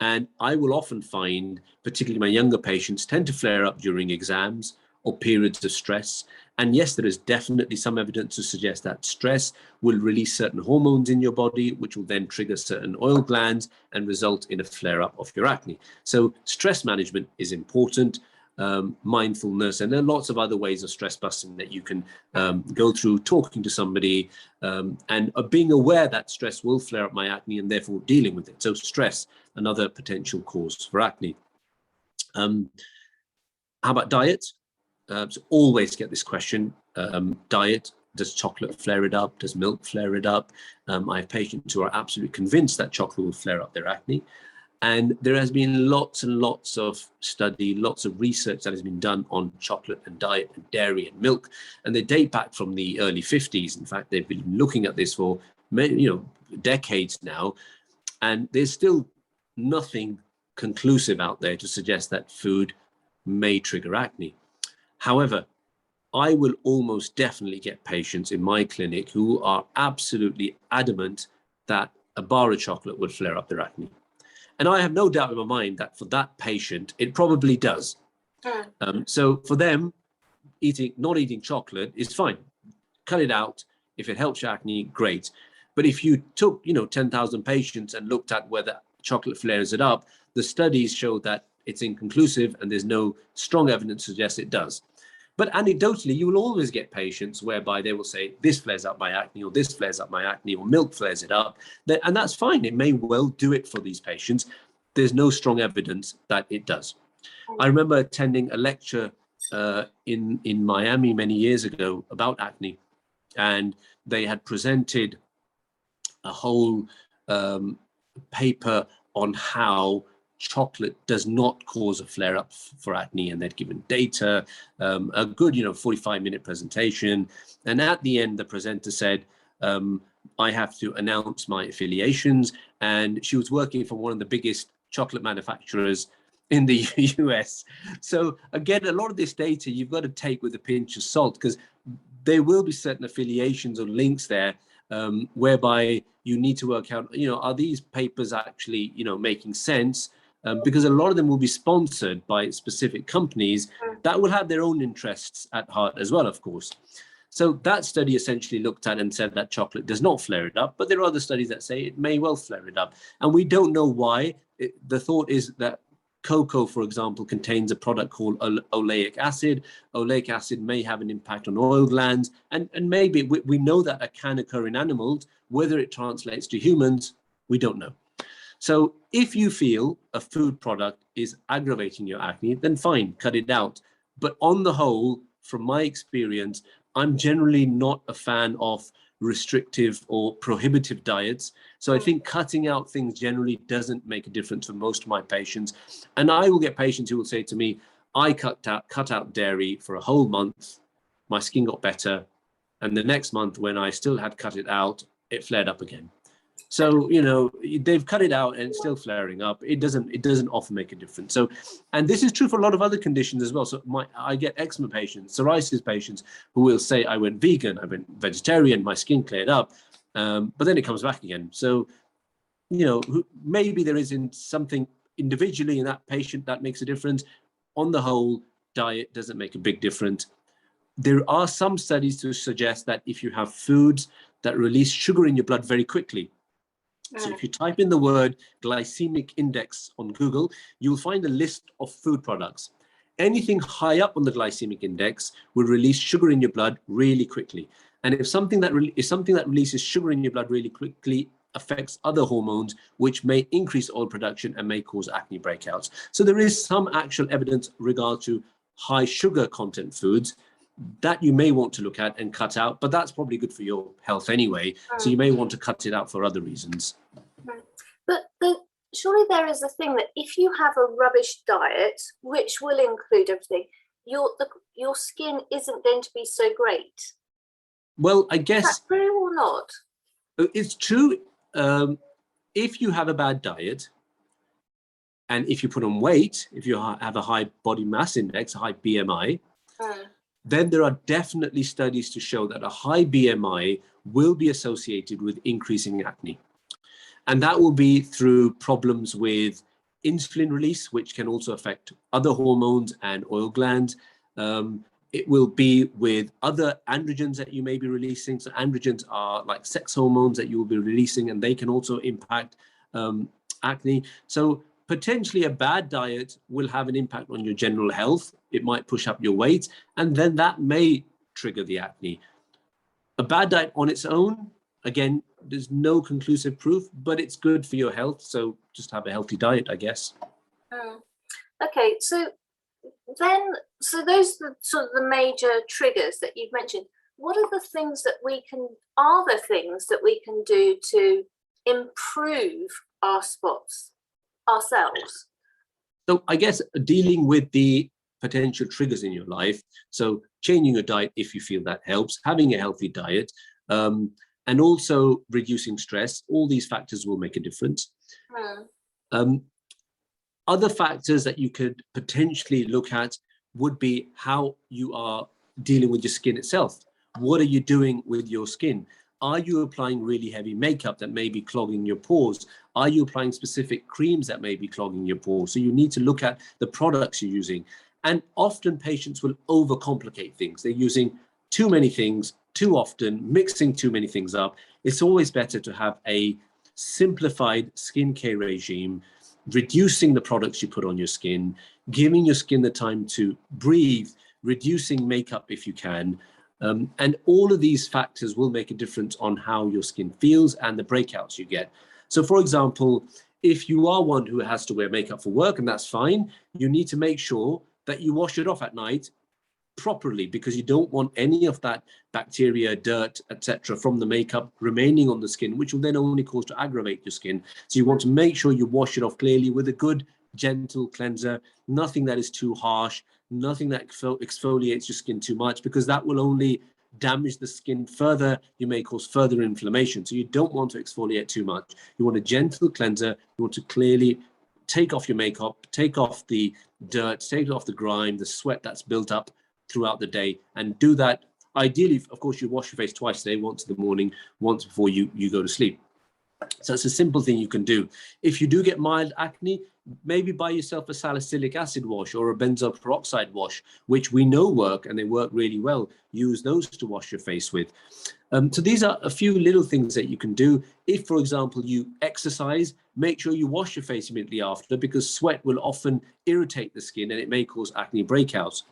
And I will often find, particularly my younger patients, tend to flare up during exams or periods of stress. And yes, there is definitely some evidence to suggest that stress will release certain hormones in your body, which will then trigger certain oil glands and result in a flare up of your acne. So stress management is important. Mindfulness, and there are lots of other ways of stress busting that you can go through, talking to somebody, and being aware that stress will flare up my acne and therefore dealing with it. So stress, another potential cause for acne. How about diet? So always get this question. Diet, does chocolate flare it up? Does milk flare it up? I have patients who are absolutely convinced that chocolate will flare up their acne. And there has been lots and lots of study, lots of research that has been done on chocolate and diet and dairy and milk. And they date back from the early 50s. In fact, they've been looking at this for many, decades now. And there's still nothing conclusive out there to suggest that food may trigger acne. However, I will almost definitely get patients in my clinic who are absolutely adamant that a bar of chocolate would flare up their acne. And I have no doubt in my mind that for that patient, it probably does. So for them, not eating chocolate is fine. Cut it out. If it helps your acne, great. But if you took, 10,000 patients and looked at whether chocolate flares it up, the studies show that it's inconclusive and there's no strong evidence to suggest it does. But anecdotally, you will always get patients whereby they will say, this flares up my acne, or this flares up my acne, or milk flares it up. And that's fine. It may well do it for these patients. There's no strong evidence that it does. I remember attending a lecture in Miami many years ago about acne, and they had presented a whole paper on how chocolate does not cause a flare-up for acne, and they'd given data, a good 45-minute presentation, and at the end the presenter said, I have to announce my affiliations, and she was working for one of the biggest chocolate manufacturers in the US. So again, a lot of this data you've got to take with a pinch of salt, because there will be certain affiliations or links there whereby you need to work out, are these papers actually, making sense? Because a lot of them will be sponsored by specific companies that will have their own interests at heart as well, of course. So that study essentially looked at and said that chocolate does not flare it up, but there are other studies that say it may well flare it up. And we don't know why. The thought is that cocoa, for example, contains a product called oleic acid. Oleic acid may have an impact on oil glands, and maybe we know that it can occur in animals. Whether it translates to humans, we don't know. So if you feel a food product is aggravating your acne, then fine, cut it out. But on the whole, from my experience, I'm generally not a fan of restrictive or prohibitive diets. So I think cutting out things generally doesn't make a difference for most of my patients. And I will get patients who will say to me, I cut out dairy for a whole month, my skin got better. And the next month when I still had cut it out, it flared up again. So, they've cut it out and it's still flaring up. It doesn't often make a difference. So, and this is true for a lot of other conditions as well. So I get eczema patients, psoriasis patients who will say, I went vegan, I went vegetarian, my skin cleared up, but then it comes back again. So, maybe there isn't something individually in that patient that makes a difference. On the whole, diet doesn't make a big difference. There are some studies to suggest that if you have foods that release sugar in your blood very quickly, so if you type in the word glycemic index on Google, you'll find a list of food products. Anything high up on the glycemic index will release sugar in your blood really quickly. And if something that releases sugar in your blood really quickly affects other hormones, which may increase oil production and may cause acne breakouts. So there is some actual evidence regard to high sugar content foods that you may want to look at and cut out, but that's probably good for your health anyway. So you may want to cut it out for other reasons.
But surely there is a thing that if you have a rubbish diet, which will include everything, your skin isn't going to be so great.
Well, I guess.
Is that true or not?
It's true. If you have a bad diet, and if you put on weight, if you have a high body mass index, a high BMI, then there are definitely studies to show that a high BMI will be associated with increasing acne. And that will be through problems with insulin release, which can also affect other hormones and oil glands. It will be with other androgens that you may be releasing. So androgens are like sex hormones that you will be releasing, and they can also impact acne. So potentially a bad diet will have an impact on your general health. It might push up your weight, and then that may trigger the acne. A bad diet on its own, again, there's no conclusive proof, but it's good for your health. So just have a healthy diet, I guess.
Okay, so those are sort of the major triggers that you've mentioned. What are the things that we can do to improve our spots ourselves?
So I guess dealing with the potential triggers in your life. So changing your diet if you feel that helps, having a healthy diet, and also reducing stress. All these factors will make a difference. Other factors that you could potentially look at would be how you are dealing with your skin itself. What are you doing with your skin? Are you applying really heavy makeup that may be clogging your pores? Are you applying specific creams that may be clogging your pores? So you need to look at the products you're using. And often patients will overcomplicate things. They're using too many things too often, mixing too many things up. It's always better to have a simplified skincare regime, reducing the products you put on your skin, giving your skin the time to breathe, reducing makeup if you can. And all of these factors will make a difference on how your skin feels and the breakouts you get. So for example, if you are one who has to wear makeup for work, and that's fine, you need to make sure that you wash it off at night properly, because you don't want any of that bacteria, dirt, etc. from the makeup remaining on the skin, which will then only cause to aggravate your skin. So you want to make sure you wash it off clearly with a good gentle cleanser, nothing that is too harsh, nothing that exfoliates your skin too much, because that will only damage the skin further. You may cause further inflammation. So you don't want to exfoliate too much. You want a gentle cleanser. You want to clearly take off your makeup, take off the dirt, take off the grime, the sweat that's built up throughout the day, and do that. Ideally, of course, you wash your face twice a day, once in the morning, once before you go to sleep. So it's a simple thing you can do. If you do get mild acne, maybe buy yourself a salicylic acid wash or a benzoyl peroxide wash, which we know work, and they work really well. Use those to wash your face with. So these are a few little things that you can do. If, for example, you exercise, make sure you wash your face immediately after, because sweat will often irritate the skin and it may cause acne breakouts.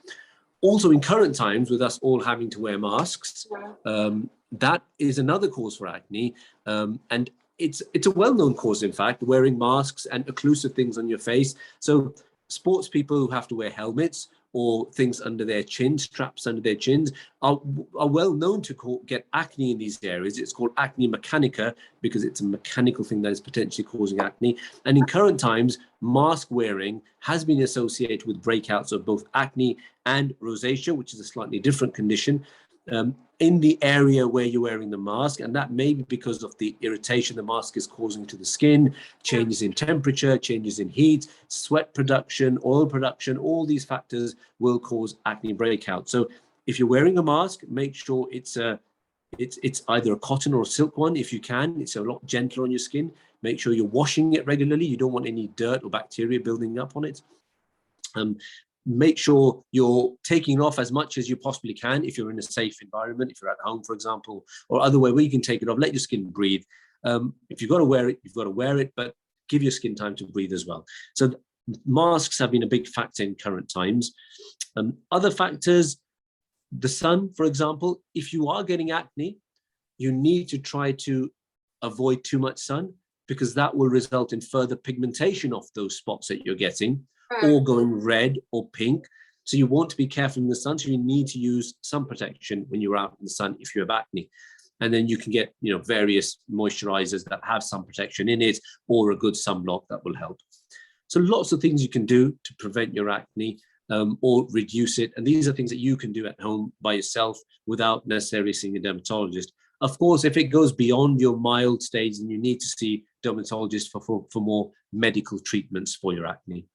Also, in current times, with us all having to wear masks, that is another cause for acne. And it's a well-known cause, in fact, wearing masks and occlusive things on your face. So sports people who have to wear helmets or things under their chin, straps under their chins, are well known to get acne in these areas. It's called acne mechanica, because it's a mechanical thing that is potentially causing acne. And in current times, mask wearing has been associated with breakouts of both acne and rosacea, which is a slightly different condition, in the area where you're wearing the mask. And that may be because of the irritation the mask is causing to the skin, changes in temperature, changes in heat, sweat production, oil production. All these factors will cause acne breakout. So if you're wearing a mask, make sure it's either a cotton or a silk one. If you can, it's a lot gentler on your skin. Make sure you're washing it regularly. You don't want any dirt or bacteria building up on it. Make sure you're taking off as much as you possibly can if you're in a safe environment, if you're at home, for example, or other way where you can take it off. Let your skin breathe. If you've got to wear it, you've got to wear it, but give your skin time to breathe as well. So masks have been a big factor in current times. Other factors, the sun, for example. If you are getting acne, you need to try to avoid too much sun, because that will result in further pigmentation of those spots that you're getting, or going red or pink. So you want to be careful in the sun. So you need to use sun protection when you're out in the sun if you have acne. And then you can get, various moisturizers that have sun protection in it, or a good sunblock that will help. So lots of things you can do to prevent your acne or reduce it. And these are things that you can do at home by yourself without necessarily seeing a dermatologist. Of course, if it goes beyond your mild stage, then you need to see dermatologists for more medical treatments for your acne.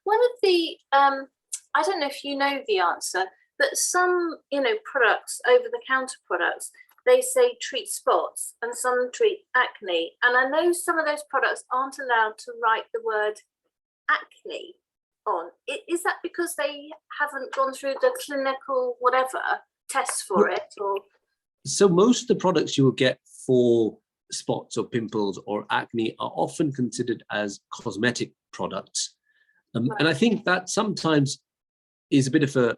One of the, I don't know if you know the answer, but some, products, over-the-counter products, they say treat spots and some treat acne. And I know some of those products aren't allowed to write the word acne on. Is that because they haven't gone through the clinical whatever tests for it? Or
so most of the products you will get for spots or pimples or acne are often considered as cosmetic products. And I think that sometimes is a bit of a,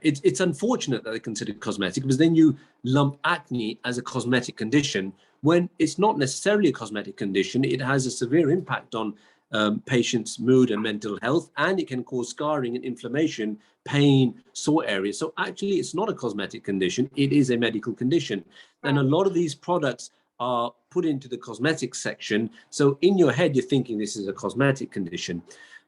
it's unfortunate that they're considered cosmetic, because then you lump acne as a cosmetic condition when it's not necessarily a cosmetic condition. It has a severe impact on patients' mood and mental health, and it can cause scarring and inflammation, pain, sore areas. So actually, it's not a cosmetic condition, it is a medical condition. And a lot of these products are put into the cosmetic section. So in your head, you're thinking this is a cosmetic condition.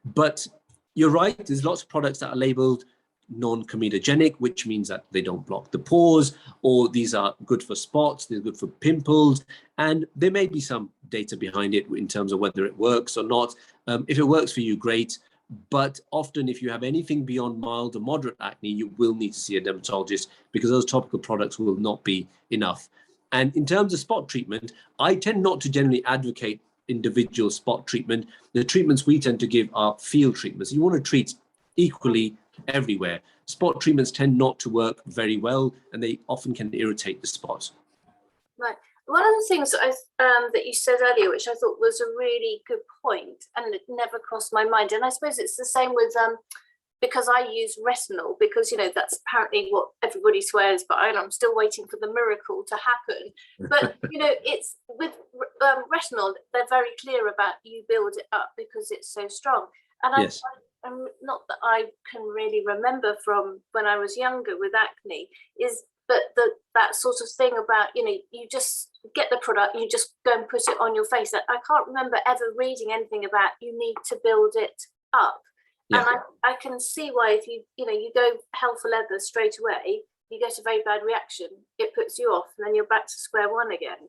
But you're right, there's lots of products that are labeled non-comedogenic, which means that they don't block the pores, or these are good for spots, they're good for pimples, and there may be some data behind it in terms of whether it works or not. If it works for you, great. But often if you have anything beyond mild or moderate acne, you will need to see a dermatologist, because those topical products will not be enough. And in terms of spot treatment, I tend not to generally advocate individual spot treatment. The treatments we tend to give are field treatments. You want to treat equally everywhere. Spot treatments tend not to work very well, and they often can irritate the spots.
Right. One of the things that you said earlier, which I thought was a really good point, and it never crossed my mind, and I suppose it's the same with because I use retinol, because that's apparently what everybody swears, but I'm still waiting for the miracle to happen. But it's with retinol, they're very clear about you build it up because it's so strong. And
Yes.
I'm not that I can really remember from when I was younger with acne, but that sort of thing about you just get the product, you just go and put it on your face. I can't remember ever reading anything about you need to build it up. Yeah. And I can see why if you go hell for leather straight away, you get a very bad reaction. It puts you off, and then you're back to square one again.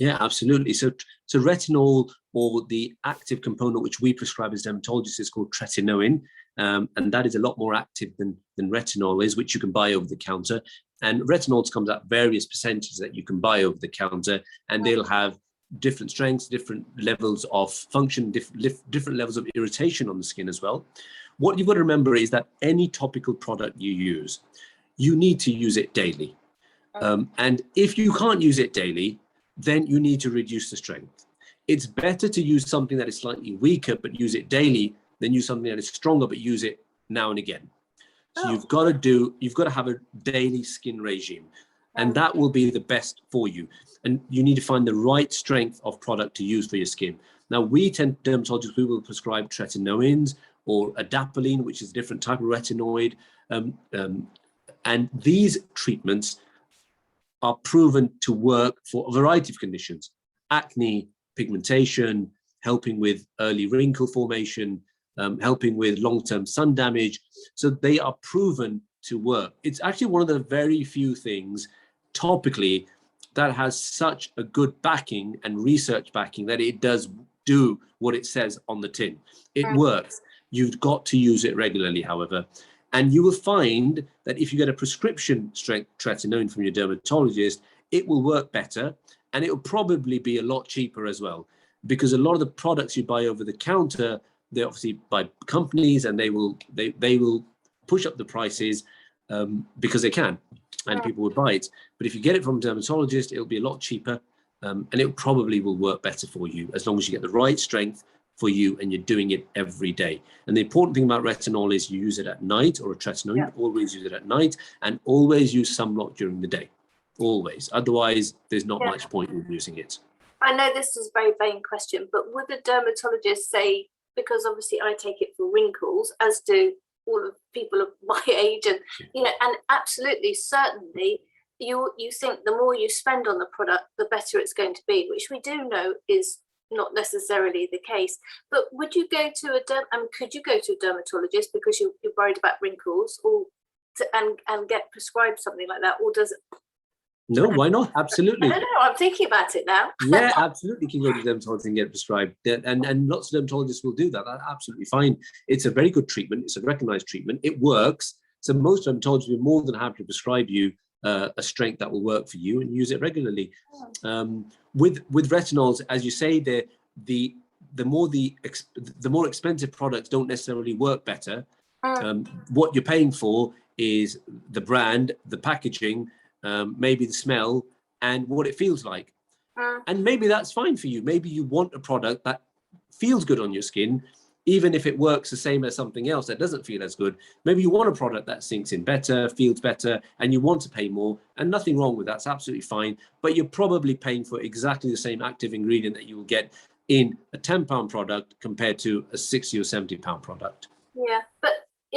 Yeah, absolutely. So retinol, or the active component which we prescribe as dermatologists, is called tretinoin, and that is a lot more active than retinol is, which you can buy over the counter. And retinol comes at various percentages that you can buy over the counter, and they'll have different strengths, different levels of function, different levels of irritation on the skin as well. What you've got to remember is that any topical product you use, you need to use it daily. And if you can't use it daily, then you need to reduce the strength. It's better to use something that is slightly weaker but use it daily than use something that is stronger but use it now and again. So you've got to have a daily skin regime, and that will be the best for you. And you need to find the right strength of product to use for your skin. Now, dermatologists, we will prescribe tretinoins or adapalene, which is a different type of retinoid. And these treatments are proven to work for a variety of conditions: acne, pigmentation, helping with early wrinkle formation, helping with long-term sun damage. So they are proven to work. It's actually one of the very few things topically that has such a good backing and research backing that it does do what it says on the tin. It works. You've got to use it regularly, however. And you will find that if you get a prescription strength tretinoin from your dermatologist, it will work better, and it will probably be a lot cheaper as well, because a lot of the products you buy over the counter, they're obviously by companies, and they will push up the prices because they can, and people would buy it. But if you get it from a dermatologist, it'll be a lot cheaper, and it probably will work better for you, as long as you get the right strength for you and you're doing it every day. And the important thing about retinol is you use it at night, or a tretinoin, always use it at night, and always use sunblock during the day. Always. Otherwise, there's not much point in using it.
I know this is a very vain question, but would a dermatologist say, because obviously I take it for wrinkles, as do all of people of my age, and and absolutely, certainly, you think the more you spend on the product, the better it's going to be, which we do know is not necessarily the case. But would you go to could you go to a dermatologist because you're worried about wrinkles, or and get prescribed something like that, or does it?
No, why not? Absolutely.
I don't know. I'm thinking about it now.
Yeah, absolutely. You can go to the dermatologist and get prescribed, and lots of dermatologists will do that. That's absolutely fine. It's a very good treatment. It's a recognized treatment. It works. So most dermatologists will be more than happy to prescribe you a strength that will work for you, and use it regularly. With retinols, as you say, the more expensive products don't necessarily work better. What you're paying for is the brand, the packaging, maybe the smell, and what it feels like. And maybe that's fine for you. Maybe you want a product that feels good on your skin, even if it works the same as something else that doesn't feel as good. Maybe you want a product that sinks in better, feels better, and you want to pay more, and nothing wrong with that. That's absolutely fine. But you're probably paying for exactly the same active ingredient that you will get in a £10 product compared to a £60 or £70 product.
Yeah, but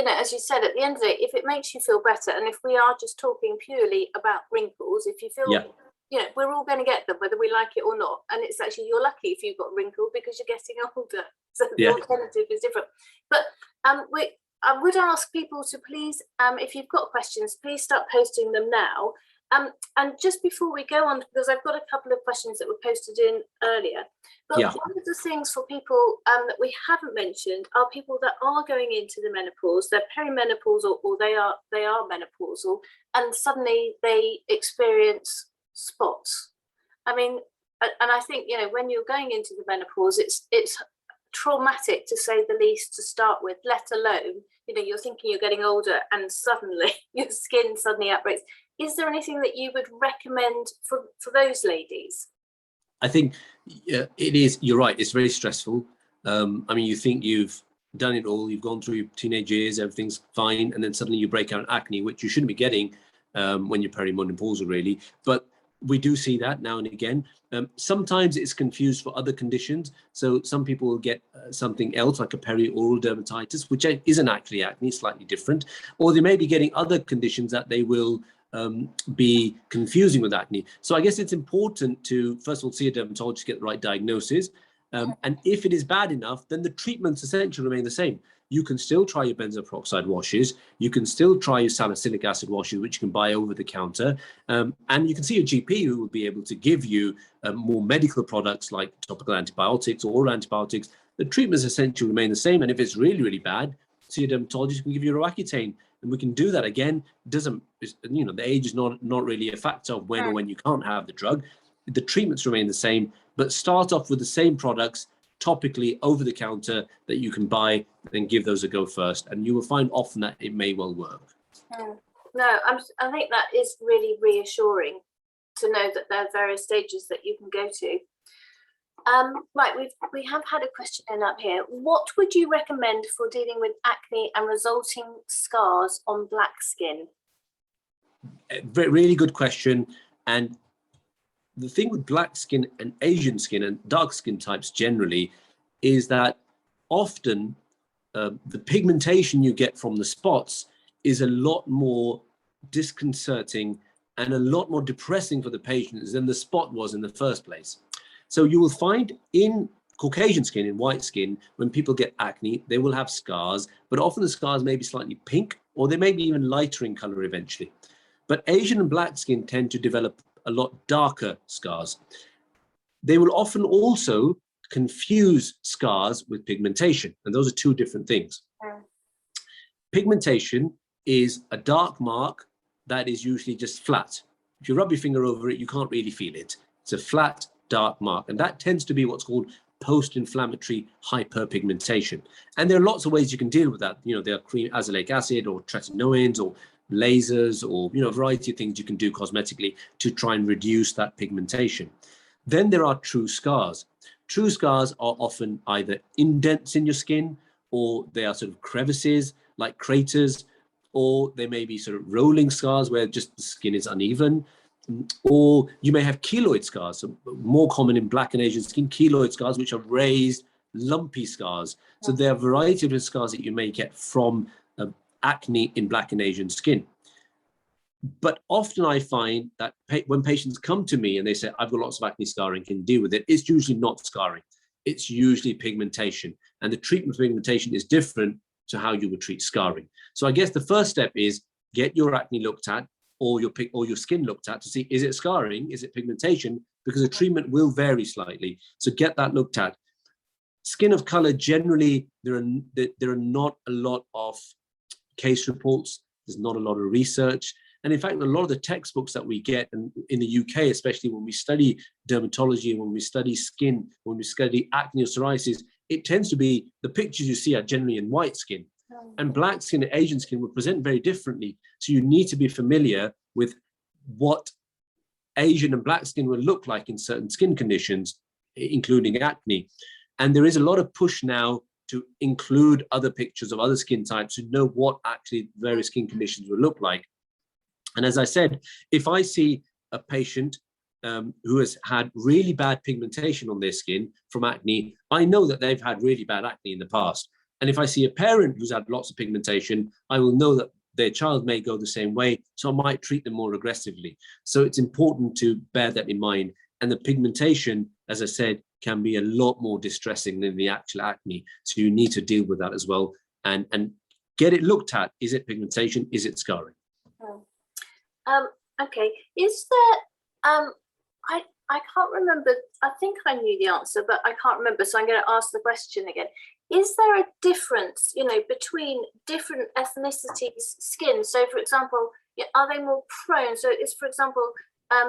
as you said, at the end of the day, if it makes you feel better, and if we are just talking purely about wrinkles, if you feel, we're all going to get them, whether we like it or not. And it's actually, you're lucky if you've got a wrinkle because you're getting older. So the alternative is different. But I would ask people to please, if you've got questions, please start posting them now. And just before we go on, because I've got a couple of questions that were posted in earlier, but one of the things for people that we haven't mentioned are people that are going into the menopause, they're perimenopausal, or they are menopausal, and suddenly they experience spots. I mean, and I think, when you're going into the menopause, it's traumatic, to say the least, to start with, let alone, you're thinking you're getting older and suddenly your skin suddenly outbreaks. Is there anything that you would recommend for those ladies?
I think it is, you're right, it's very stressful. I mean, you think you've done it all, you've gone through your teenage years, everything's fine, and then suddenly you break out acne, which you shouldn't be getting when you're perimenopausal, really. But we do see that now and again. Sometimes it's confused for other conditions. So some people will get something else, like a perioral dermatitis, which isn't actually acne, slightly different. Or they may be getting other conditions that they will be confusing with acne. So I guess it's important to, first of all, see a dermatologist, get the right diagnosis. And if it is bad enough, then the treatments essentially remain the same. You can still try your benzoyl peroxide washes. You can still try your salicylic acid washes, which you can buy over the counter. And you can see a GP who will be able to give you more medical products like topical antibiotics or oral antibiotics. The treatments essentially remain the same. And if it's really, really bad, see a dermatologist who can give you Roaccutane. And we can do that again. It doesn't, the age is not really a factor of when or when you can't have the drug. The treatments remain the same, but start off with the same products topically over the counter that you can buy, and give those a go first. And you will find often that it may well work.
No, I think that is really reassuring to know that there are various stages that you can go to. Right, we have had a question in up here. What would you recommend for dealing with acne and resulting scars on black skin?
Really good question. And the thing with black skin and Asian skin and dark skin types generally is that often the pigmentation you get from the spots is a lot more disconcerting and a lot more depressing for the patients than the spot was in the first place. So you will find in Caucasian skin, in white skin, when people get acne, they will have scars, but often the scars may be slightly pink, or they may be even lighter in color eventually. But Asian and black skin tend to develop a lot darker scars. They will often also confuse scars with pigmentation, and those are two different things. Pigmentation is a dark mark that is usually just flat. If you rub your finger over it, you can't really feel it. It's a flat, dark mark, and that tends to be what's called post-inflammatory hyperpigmentation. And there are lots of ways you can deal with that. There are cream azelaic acid or tretinoins or lasers or a variety of things you can do cosmetically to try and reduce that pigmentation. Then there are true scars. True scars are often either indents in your skin, or they are sort of crevices like craters, or they may be sort of rolling scars where just the skin is uneven, or you may have keloid scars, so more common in black and Asian skin, keloid scars, which are raised, lumpy scars. So there are a variety of scars that you may get from acne in black and Asian skin. But often I find that when patients come to me and they say, I've got lots of acne scarring, can deal with it, it's usually not scarring. It's usually pigmentation. And the treatment for pigmentation is different to how you would treat scarring. So I guess the first step is get your acne looked at, or your skin looked at, to see, is it scarring, is it pigmentation? Because the treatment will vary slightly. So get that looked at. Skin of color, generally, there are not a lot of case reports. There's not a lot of research. And in fact, a lot of the textbooks that we get in the UK, especially when we study dermatology and when we study skin, when we study acne or psoriasis, it tends to be the pictures you see are generally in white skin. And black skin and Asian skin will present very differently. So you need to be familiar with what Asian and black skin will look like in certain skin conditions, including acne. And there is a lot of push now to include other pictures of other skin types to know what actually various skin conditions will look like. And as I said, if I see a patient who has had really bad pigmentation on their skin from acne, I know that they've had really bad acne in the past. And if I see a parent who's had lots of pigmentation, I will know that their child may go the same way, so I might treat them more aggressively. So it's important to bear that in mind. And the pigmentation, as I said, can be a lot more distressing than the actual acne. So you need to deal with that as well and get it looked at. Is it pigmentation? Is it scarring?
Okay. Is there, I can't remember, I think I knew the answer, but I can't remember. So I'm going to ask the question again. Is there a difference, between different ethnicities' skin? So, for example, are they more prone? So, is, for example,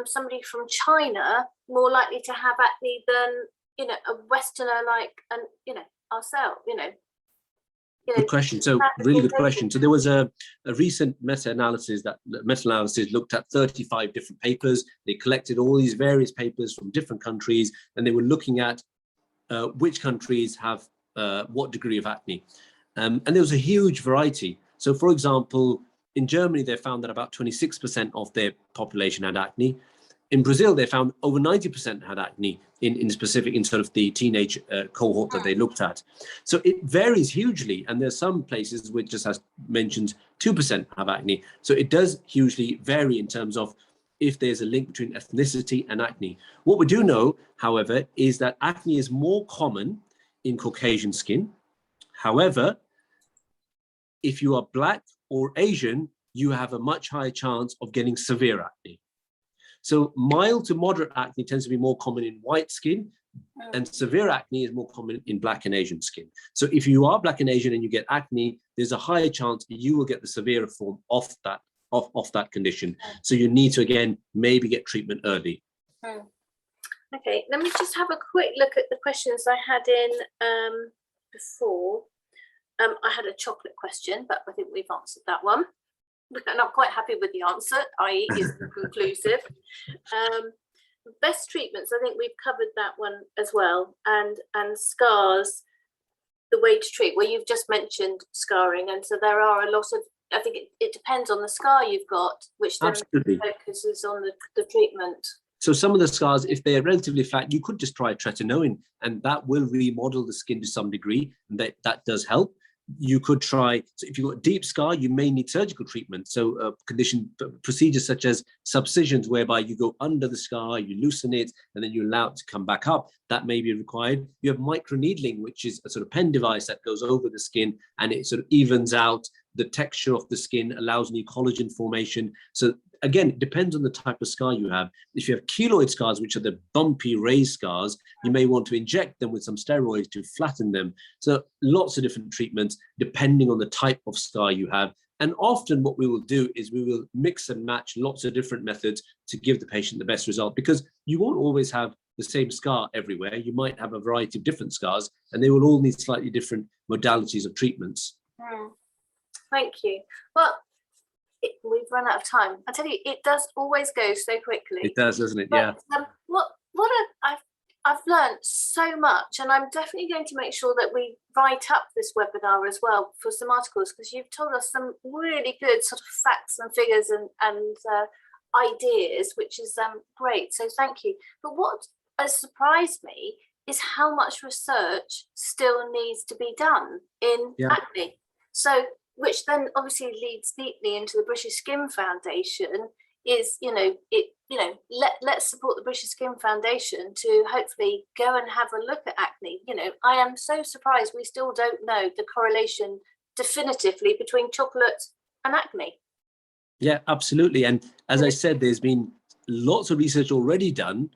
somebody from China more likely to have acne than, a Westerner like, ourselves?
Good question. So, really good question. So, there was a recent meta-analysis looked at 35 different papers. They collected all these various papers from different countries, and they were looking at which countries have what degree of acne. And there was a huge variety. So, for example, in Germany, they found that about 26% of their population had acne. In Brazil, they found over 90% had acne in sort of the teenage cohort that they looked at. So it varies hugely. And there's some places which, just as mentioned, 2% have acne. So it does hugely vary in terms of if there's a link between ethnicity and acne. What we do know, however, is that acne is more common in Caucasian skin. However, if you are Black or Asian, you have a much higher chance of getting severe acne. So mild to moderate acne tends to be more common in white skin, and severe acne is more common in Black and Asian skin. So if you are Black and Asian and you get acne, there's a higher chance that you will get the severe form of that condition. So you need to, again, maybe get treatment early.
Okay, let me just have a quick look at the questions I had in before. I had a chocolate question, but I think we've answered that one. And I'm quite happy with the answer, i.e. is conclusive. Best treatments, I think we've covered that one as well. And scars, the way to treat, well, you've just mentioned scarring. And so there are a lot of, I think it depends on the scar you've got, which then focuses on the treatment.
So some of the scars, if they're relatively flat, you could just try tretinoin, and that will remodel the skin to some degree, and that does help. You could try, so if you've got a deep scar, you may need surgical treatment. So procedures such as subcisions, whereby you go under the scar, you loosen it, and then you allow it to come back up, that may be required. You have microneedling, which is a sort of pen device that goes over the skin, and it sort of evens out the texture of the skin, allows new collagen formation. So again, it depends on the type of scar you have. If you have keloid scars, which are the bumpy raised scars, you may want to inject them with some steroids to flatten them. So lots of different treatments depending on the type of scar you have. And often what we will do is we will mix and match lots of different methods to give the patient the best result, because you won't always have the same scar everywhere. You might have a variety of different scars, and they will all need slightly different modalities of treatments.
Thank you. Well, we've run out of time. I tell you, it does always go so quickly.
It does, doesn't it?
But,
yeah.
I've learned so much, and I'm definitely going to make sure that we write up this webinar as well for some articles, because you've told us some really good sort of facts and figures and ideas, which is great. So thank you. But what has surprised me is how much research still needs to be done in acne. So, which then obviously leads neatly into the British Skin Foundation. Is let's support the British Skin Foundation to hopefully go and have a look at acne. I am so surprised we still don't know the correlation definitively between chocolate and acne.
Yeah, absolutely. And as I said, there's been lots of research already done,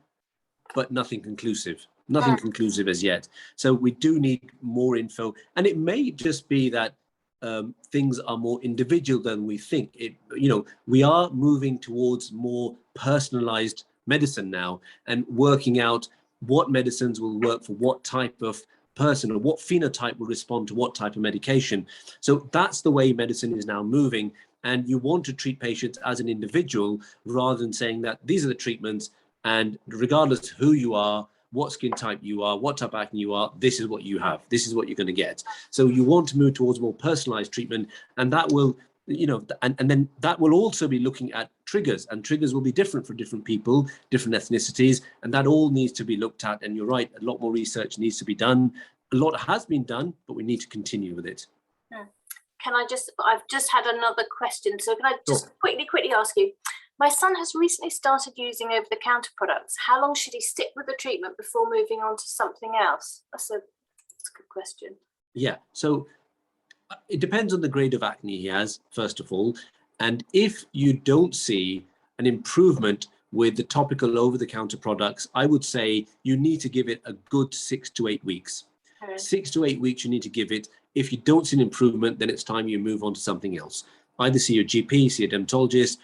but nothing conclusive. Nothing conclusive as yet. So we do need more info. And it may just be that things are more individual than we think. We are moving towards more personalized medicine now, and working out what medicines will work for what type of person, or what phenotype will respond to what type of medication. So that's the way medicine is now moving. And you want to treat patients as an individual, rather than saying that these are the treatments, and regardless of who you are, what skin type you are, what type of acne you are, this is what you have, this is what you're going to get. So you want to move towards more personalized treatment, and that will, and then that will also be looking at triggers, and triggers will be different for different people, different ethnicities, and that all needs to be looked at. And you're right, a lot more research needs to be done. A lot has been done, but we need to continue with it.
I've just had another question. So can I just quickly ask you, my son has recently started using over-the-counter products. How long should he stick with the treatment before moving on to something else? That's a good question.
Yeah, so it depends on the grade of acne he has, first of all. And if you don't see an improvement with the topical over-the-counter products, I would say you need to give it a good 6 to 8 weeks. 6 to 8 weeks you need to give it. If you don't see an improvement, then it's time you move on to something else. Either see your GP, see a dermatologist.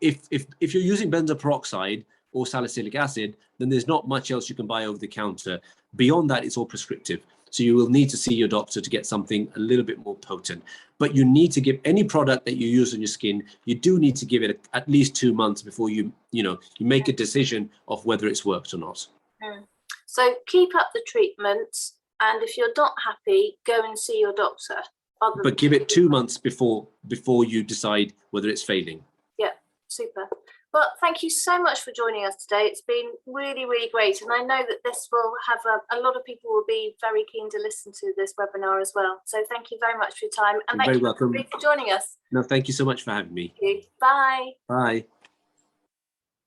If you're using benzoyl peroxide or salicylic acid, then there's not much else you can buy over the counter. Beyond that, it's all prescriptive. So you will need to see your doctor to get something a little bit more potent. But you need to give any product that you use on your skin, you do need to give it at least 2 months before you make a decision of whether it's worked or not.
So keep up the treatment, and if you're not happy, go and see your doctor.
But give it 2 months before you decide whether it's failing.
Yeah, super. Well, thank you so much for joining us today. It's been really, really great. And I know that this will have a lot of people will be very keen to listen to this webinar as well. So thank you very much for your time. And
You're
thank you
welcome.
for joining us.
No, thank you so much for having me.
Thank you. Bye.
Bye.